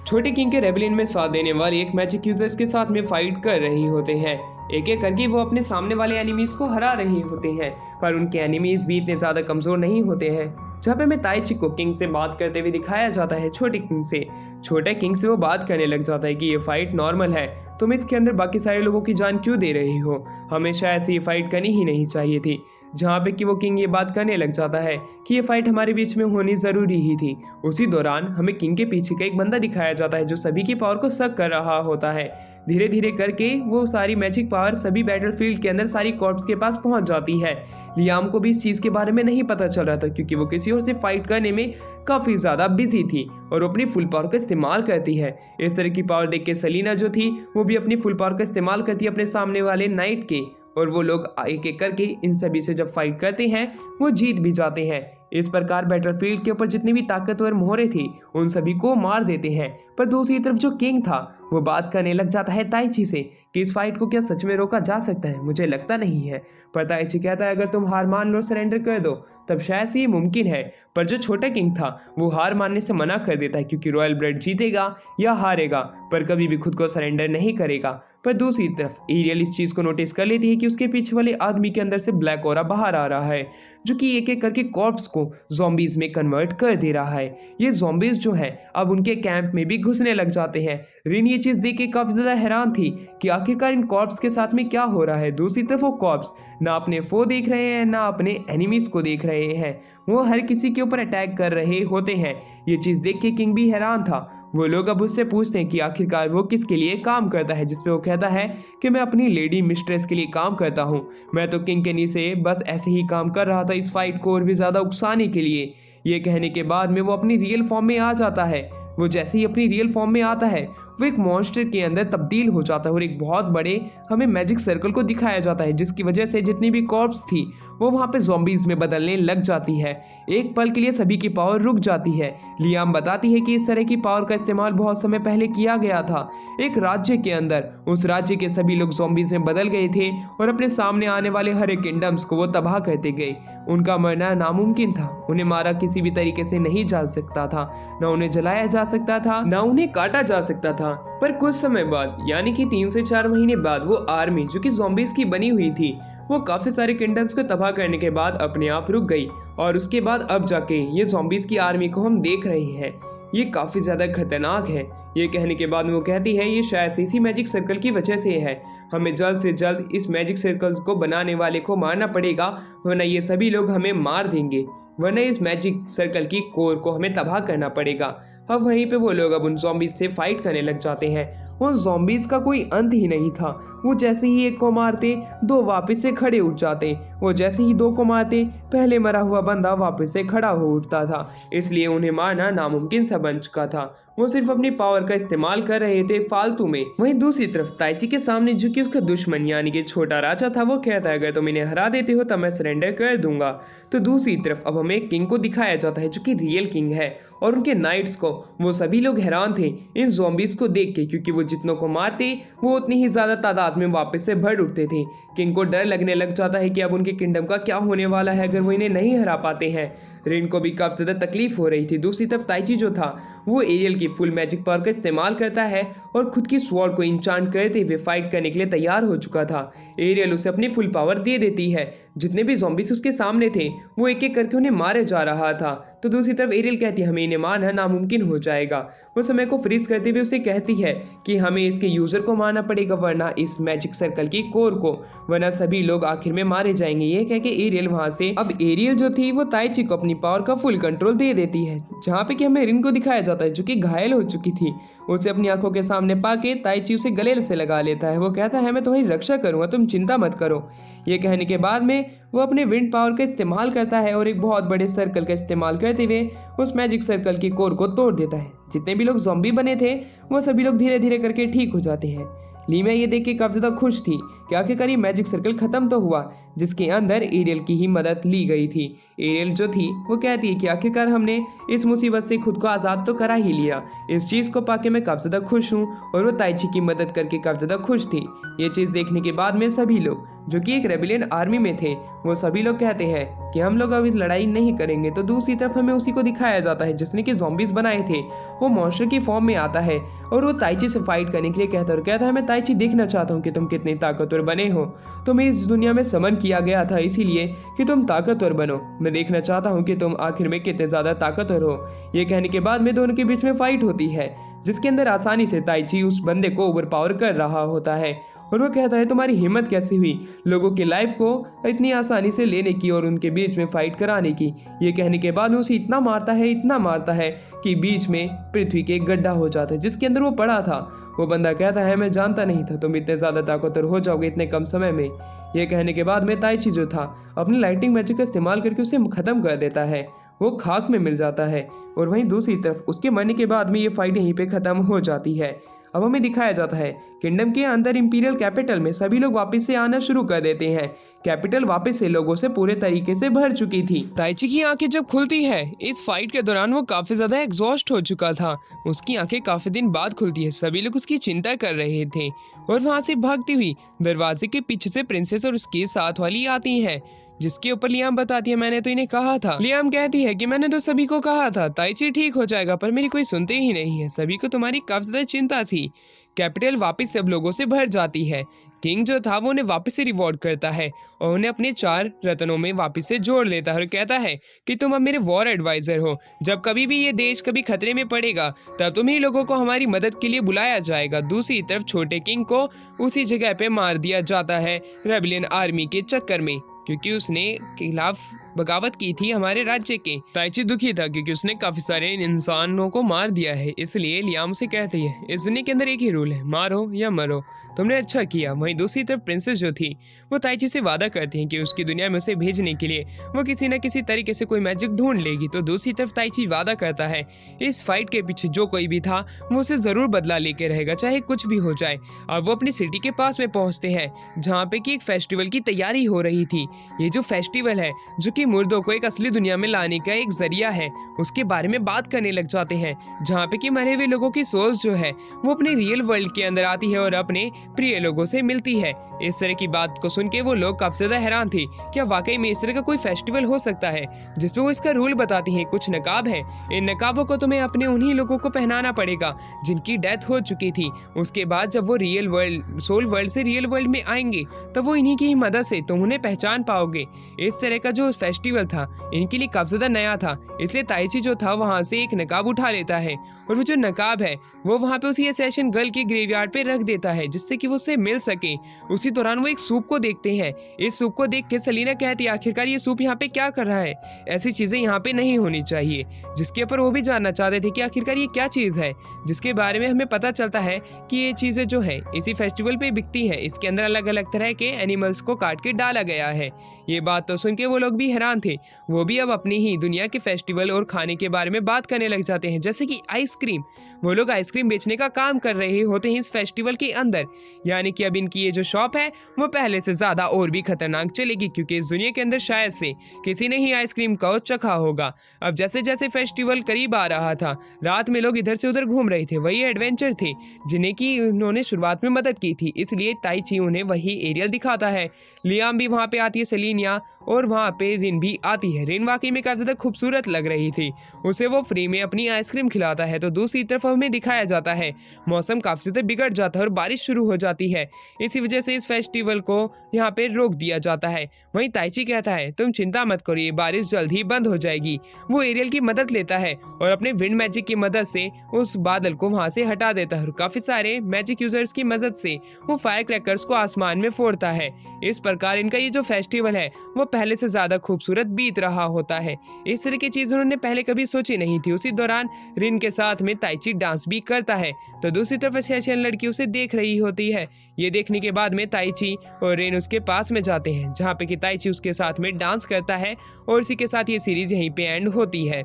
छोटे किंग के रेबेलियन में साथ देने वाले एक मैजिक यूजर्स के साथ में फाइट कर रही होते हैं। एक एक करके वो अपने सामने वाले एनिमीज को हरा रहे होते हैं, पर उनके एनिमीज भी इतने ज़्यादा कमज़ोर नहीं होते हैं। जहाँ पे हमें ताइची को किंग से बात करते हुए दिखाया जाता है छोटे किंग से। छोटे किंग से वो बात करने लग जाता है कि ये फाइट नॉर्मल है, तुम इसके अंदर बाकी सारे लोगों की जान क्यों दे रही हो, हमेशा ऐसे ये फाइट करनी ही नहीं चाहिए थी। जहाँ पे कि वो किंग ये बात करने लग जाता है कि ये फाइट हमारे बीच में होनी ज़रूरी ही थी। उसी दौरान हमें किंग के पीछे का एक बंदा दिखाया जाता है जो सभी की पावर को सक कर रहा होता है। धीरे धीरे करके वो सारी मैजिक पावर सभी बैटलफील्ड के अंदर सारी कॉर्प्स के पास पहुंच जाती है। लियाम को भी इस चीज़ के बारे में नहीं पता चल रहा था, क्योंकि वो किसी और से फाइट करने में काफ़ी ज़्यादा बिजी थी और अपनी फुल पावर का इस्तेमाल करती है। इस तरह की पावर देख के सेलिना जो थी वो भी अपनी फुल पावर का इस्तेमाल करती है अपने सामने वाले नाइट के, और वो लोग एक एक करके इन सभी से जब फाइट करते हैं वो जीत भी जाते हैं। इस प्रकार बैटलफील्ड के ऊपर जितनी भी ताकतवर मोहरे थी उन सभी को मार देते हैं। पर दूसरी तरफ जो किंग था वो बात करने लग जाता है ताइची से कि इस फाइट को क्या सच में रोका जा सकता है, मुझे लगता नहीं है। पर ताइची कहता है अगर तुम हार मान लो, सरेंडर कर दो, तब शायद से ये मुमकिन है। पर जो छोटा किंग था वो हार मानने से मना कर देता है, क्योंकि रॉयल ब्लड जीतेगा या हारेगा पर कभी भी खुद को सरेंडर नहीं करेगा। पर दूसरी तरफ एरियल इस चीज़ को नोटिस कर लेती है कि उसके पीछे वाले आदमी के अंदर से ब्लैक ऑरा बाहर आ रहा है, जो कि एक एक करके कॉर्प्स को ज़ॉम्बीज में कन्वर्ट कर दे रहा है। ये ज़ॉम्बीज जो हैं अब उनके कैंप में भी घुसने लग जाते हैं। रिन ये चीज़ देख के काफ़ी ज़्यादा हैरान थी कि आखिरकार इन कॉर्प्स के साथ में क्या हो रहा है। दूसरी तरफ वो कॉर्प्स ना अपने फो देख रहे हैं ना अपने एनिमीज़ को देख रहे हैं, वो हर किसी के ऊपर अटैक कर रहे होते हैं। ये चीज़ देख के किंग भी हैरान था। वो लोग अब उससे पूछते हैं कि आखिरकार वो किसके लिए काम करता है, जिसपे वो कहता है कि मैं अपनी लेडी मिस्ट्रेस के लिए काम करता हूँ, मैं तो किंग के नीचे बस ऐसे ही काम कर रहा था इस फाइट को और भी ज़्यादा उकसाने के लिए। ये कहने के बाद में वो अपनी रियल फॉर्म में आ जाता है। वो जैसे ही अपनी रियल फॉर्म में आता है वो एक मॉन्स्टर के अंदर तब्दील हो जाता है और एक बहुत बड़े हमें मैजिक सर्कल को दिखाया जाता है, जिसकी वजह से जितनी भी कॉर्प्स थी वो वहाँ पे ज़ॉम्बीज़ में बदलने लग जाती है। एक पल के लिए सभी की पावर रुक जाती है। लियाम बताती है कि इस तरह की पावर का इस्तेमाल बहुत समय पहले किया गया था एक राज्य के अंदर। उस राज्य के सभी लोग ज़ॉम्बीज़ में बदल गए थे और अपने सामने आने वाले हर एक किंगडम्स को वो तबाह करते गए। उनका मरना नामुमकिन था, उन्हें मारा किसी भी तरीके से नहीं जा सकता था, न उन्हें जलाया जा सकता था, न उन्हें काटा जा सकता था। पर कुछ समय बाद यानी कि 3 से 4 महीने बाद वो आर्मी जो कि ज़ॉम्बीज़ की बनी हुई थी वो काफ़ी सारे किंगडम्स को तबाह करने के बाद अपने आप रुक गई, और उसके बाद अब जाके ये ज़ॉम्बीज़ की आर्मी को हम देख रहे हैं। ये काफ़ी ज़्यादा खतरनाक है। ये कहने के बाद वो कहती है ये शायद से इसी मैजिक सर्कल की वजह से है, हमें जल्द से जल्द इस मैजिक सर्कल को बनाने वाले को मारना पड़ेगा, वरना ये सभी लोग हमें मार देंगे, वरना इस मैजिक सर्कल की कोर को हमें तबाह करना पड़ेगा। अब वहीं पे वो लोग अब उन ज़ॉम्बीज़ से फाइट करने लग जाते हैं। उन ज़ॉम्बीज़ का कोई अंत ही नहीं था, वो जैसे ही एक को मारते दो वापस से खड़े उठ जाते, वो जैसे ही दो को मारते पहले मरा हुआ बंदा वापस से खड़ा हो उठता था। इसलिए उन्हें मारना नामुमकिन सा बन चुका था। वो सिर्फ अपनी पावर का इस्तेमाल कर रहे थे फालतू में। वहीं दूसरी तरफ ताइची के सामने जो कि उसका दुश्मन यानी कि छोटा राजा था, वो कहता है अगर तुम इन्हें हरा देते हो तब मैं सरेंडर कर दूंगा। तो दूसरी तरफ अब हमें एक किंग को दिखाया जाता है जो कि रियल किंग है और उनके नाइट्स को। वो सभी लोग हैरान थे इन ज़ॉम्बीज को देख के, क्योंकि वो जितनों को मारते वो उतनी ही ज्यादा तादाद में वापस से भर उठते थे। किंग को डर लगने लग जाता है कि अब उनके किंगडम का क्या होने वाला है अगर वो इन्हें नहीं हरा पाते हैं। रिन को भी काफी ज्यादा तकलीफ हो रही थी। दूसरी तरफ ताइची जो था वो एरियल की फुल मैजिक पावर का इस्तेमाल करता है और खुद की स्वॉर्ड को इंचांट करते हुए फाइट करने के लिए तैयार हो चुका था। एरियल उसे अपनी फुल पावर दे देती है। जितने भी ज़ॉम्बीज उसके सामने थे वो एक एक करके उन्हें मारे जा रहा था। तो दूसरी तरफ एरियल कहती है हमें इन्हें मारना नामुमकिन हो जाएगा। वो समय को फ्रीज करते हुए उसे कहती है कि हमें इसके यूजर को मारना पड़ेगा वरना इस मैजिक सर्कल की कोर को, वरना सभी लोग आखिर में मारे जाएंगे। ये कह के एरियल वहां से अब एरियल जो थी वो ताइची को अपनी पावर का फुल कंट्रोल दे देती है। जहाँ पे कि हमें रिन को दिखाया जाता है जो कि घायल हो चुकी थी। उसे अपनी आंखों के सामने पाके ताइची उसे गले से लगा लेता है। वो कहता है मैं तुम्हारी रक्षा करूंगा, तुम चिंता मत करो। ये कहने के बाद में वो अपने विंड पावर का इस्तेमाल करता है और एक बहुत बड़े सर्कल का इस्तेमाल करते हुए उस मैजिक सर्कल की कोर को तोड़ देता है। जितने भी लोग ज़ॉम्बी बने थे वो सभी लोग धीरे धीरे करके ठीक हो जाते हैं। लीमिया ये देख के काफी ज्यादा खुश थी कि आखिरकार ये मैजिक सर्कल खत्म तो हुआ जिसके अंदर एरियल की ही मदद ली गई थी। एरियल जो थी वो कहती है कि आखिरकार हमने इस मुसीबत से खुद को आज़ाद तो करा ही लिया। इस चीज़ को पाके मैं काफ़ी ज़्यादा खुश हूँ और वो ताइची की मदद करके काफ़ी ज़्यादा खुश थी। ये चीज़ देखने के बाद में सभी लोग जो कि एक रेबिलियन आर्मी में थे वो सभी लोग कहते हैं कि हम लोग अभी लड़ाई नहीं करेंगे। तो दूसरी तरफ हमें उसी को दिखाया जाता है जिसने कि ज़ॉम्बीज बनाए थे। वो मॉन्स्टर की फॉर्म में आता है और वो ताइची से फाइट करने के लिए कहता है मैं ताइची देखना चाहता हूँ कि तुम कितने ताकतवर बने हो। तुम्हें इस दुनिया में समन किया गया था इसीलिए कि तुम ताकतवर बनो। मैं देखना चाहता हूँ कि तुम आखिर में कितने ज़्यादा ताकतवर हो। ये कहने के बाद में दोनों के बीच में फाइट होती है जिसके अंदर आसानी से ताइची उस बंदे को ओवर पावर कर रहा होता है और वो कहता है तुम्हारी हिम्मत कैसे हुई लोगों की लाइफ को इतनी आसानी से लेने की और उनके बीच में फाइट कराने की। ये कहने के बाद उसे इतना मारता है कि बीच में पृथ्वी के एक गड्ढा हो जाता है जिसके अंदर वो पड़ा था। वो बंदा कहता है मैं जानता नहीं था तुम इतने ज़्यादा ताकतवर हो जाओगे इतने कम समय में। ये कहने के बाद में ताइची जो था अपनी लाइटिंग मैजिक का इस्तेमाल करके उसे खत्म कर देता है। वो खाक में मिल जाता है और वहीं दूसरी तरफ उसके मरने के बाद में ये फाइट यहीं पे खत्म हो जाती है। अब हमें दिखाया जाता है किंगडम के अंदर इंपीरियल कैपिटल में सभी लोग वापस से आना शुरू कर देते हैं। कैपिटल वापस से लोगों से पूरे तरीके से भर चुकी थी। ताइची की आंखें जब खुलती है इस फाइट के दौरान वो काफी ज्यादा एग्जॉस्ट हो चुका था। उसकी आंखें काफी दिन बाद खुलती है। सभी लोग उसकी चिंता कर रहे थे और वहां से भागती हुई दरवाजे के पीछे से प्रिंसेस और उसके साथ वाली आती है जिसके ऊपर लियाम बताती है मैंने तो इन्हें कहा था। लियाम कहती है कि मैंने तो सभी को कहा था ताइची ठीक हो जाएगा पर मेरी कोई सुनते ही नहीं है। सभी को तुम्हारी काफी ज्यादा चिंता थी। कैपिटल वापस सब लोगों से भर जाती है। किंग जो था वो उन्हें वापस से रिवॉर्ड करता है और उन्हें अपने 4 रत्नों में वापस से जोड़ लेता है और कहता है कि तुम अब मेरे वॉर एडवाइजर हो। जब कभी भी ये देश कभी खतरे में पड़ेगा तब तुम्हीं लोगों को हमारी मदद के लिए बुलाया जाएगा। दूसरी तरफ छोटे किंग को उसी जगह पे मार दिया जाता है रेबिलियन आर्मी के चक्कर में क्योंकि उसने खिलाफ बगावत की थी हमारे राज्य के। ताइची दुखी था क्योंकि उसने काफी सारे इंसानों को मार दिया है। इसलिए लियाम से कहती है इस दुनिया के अंदर एक ही रूल है मारो या मरो, तुमने अच्छा किया। वहीं दूसरी तरफ प्रिंसेस जो थी वो ताइची से वादा करती है कि उसकी दुनिया में उसे भेजने के लिए वो किसी न किसी तरीके से कोई मैजिक ढूंढ लेगी। तो दूसरी तरफ ताइची वादा करता है इस फाइट के पीछे जो कोई भी था वो उसे जरूर बदला लेके रहेगा चाहे कुछ भी हो जाए। और वो अपनी सिटी के पास में पहुंचते हैं जहाँ पे कि एक फेस्टिवल की तैयारी हो रही थी। ये जो फेस्टिवल है जो कि मुर्दों को एक असली दुनिया में लाने का एक जरिया है उसके बारे में बात करने लग जाते हैं जहाँ पे कि मरे हुए लोगों की सोल्स जो है वो अपने रियल वर्ल्ड के अंदर आती है और अपने प्रिय लोगों से मिलती है। इस तरह की बात को सुन के वो लोग काफी ज्यादा हैरान थे क्या वाकई में इस तरह का कोई फेस्टिवल हो सकता है जिसपे वो इसका रूल बताती हैं। कुछ नकाब है, इन नकाबों को तुम्हें अपने उन्हीं लोगों को पहनाना पड़ेगा जिनकी डेथ हो चुकी थी। उसके बाद जब वो रियल वर्ल्ड सोल वर्ल्ड से रियल वर्ल्ड में आएंगे तब वो इन्हीं की ही मदद से तुम उन्हें पहचान पाओगे। इस तरह का जो फेस्टिवल था इनके लिए काफी ज्यादा नया था इसलिए ताइची जो था वहां से एक नकाब उठा लेता है और वो जो नकाब है वो वहां पे उसी असैसिन गर्ल की ग्रेवयार्ड पे रख देता है जिससे जिससे कि वो उससे मिल सके। उसी दौरान वो एक सूप को देखते हैं। इस सूप को देख के सेलिना कहती है आखिरकार ये सूप यहाँ पे क्या कर रहा है, ऐसी चीजें यहाँ पे नहीं होनी चाहिए। जिसके ऊपर वो भी जानना चाहते थे कि आखिरकार ये क्या चीज है, जिसके बारे में हमें पता चलता है कि ये चीजें जो है इसी फेस्टिवल पे बिकती है। इसके अंदर अलग अलग तरह के एनिमल्स को काट के डाला गया है। ये बात तो सुन के वो लोग भी हैरान थे। वो भी अब अपनी ही दुनिया के फेस्टिवल और खाने के बारे में बात करने लग जाते हैं, जैसे कि आइसक्रीम। वो लोग आइसक्रीम बेचने का काम कर रहे होते हैं इस फेस्टिवल के अंदर। यानी कि अब इनकी ये जो शॉप है वो पहले से ज्यादा और भी खतरनाक चलेगी, क्योंकि इस दुनिया के अंदर शायद से किसी ने ही आइसक्रीम को चखा होगा। अब जैसे जैसे फेस्टिवल करीब आ रहा था, रात में लोग इधर से उधर घूम रहे थे। वही एडवेंचर थे जिन्हें की उन्होंने शुरुआत में मदद की थी, इसलिए ताइची उन्हें वही एरियल दिखाता है। लियाम भी वहाँ पे आती है, सेलिना, और वहाँ पे रिन भी आती है। रिन वाकई में काफी ज्यादा खूबसूरत लग रही थी। उसे वो फ्री में अपनी आइसक्रीम खिलाता है। तो दूसरी तरफ हमें दिखाया जाता है मौसम काफी ज्यादा बिगड़ जाता है और बारिश शुरू हो जाती है। इसी वजह से इस फेस्टिवल को यहाँ पे रोक दिया जाता है। वहीं ताइची कहता है तुम चिंता मत करिए, बारिश जल्द ही बंद हो जाएगी। वो एरियल की मदद लेता है और अपने विंड मैजिक की मदद से उस बादल को वहां से हटा देता है। काफी सारे मैजिक यूजर्स की मदद से वो फायर क्रैकर्स को आसमान में फोड़ता है। इस प्रकार इनका ये जो फेस्टिवल है वो पहले से ज्यादा खूबसूरत बीत रहा होता है। इस तरह की चीज उन्होंने पहले कभी सोची नहीं थी। उसी दौरान रिन के साथ में ताइची डांस भी करता है, तो दूसरी तरफ एशियन लड़की उसे देख रही होती है। ये देखने के बाद में ताइची और रिन उसके पास में जाते हैं, जहाँ पे कि ताइची उसके साथ में डांस करता है। और इसी के साथ ये सीरीज यहीं पे एंड होती है।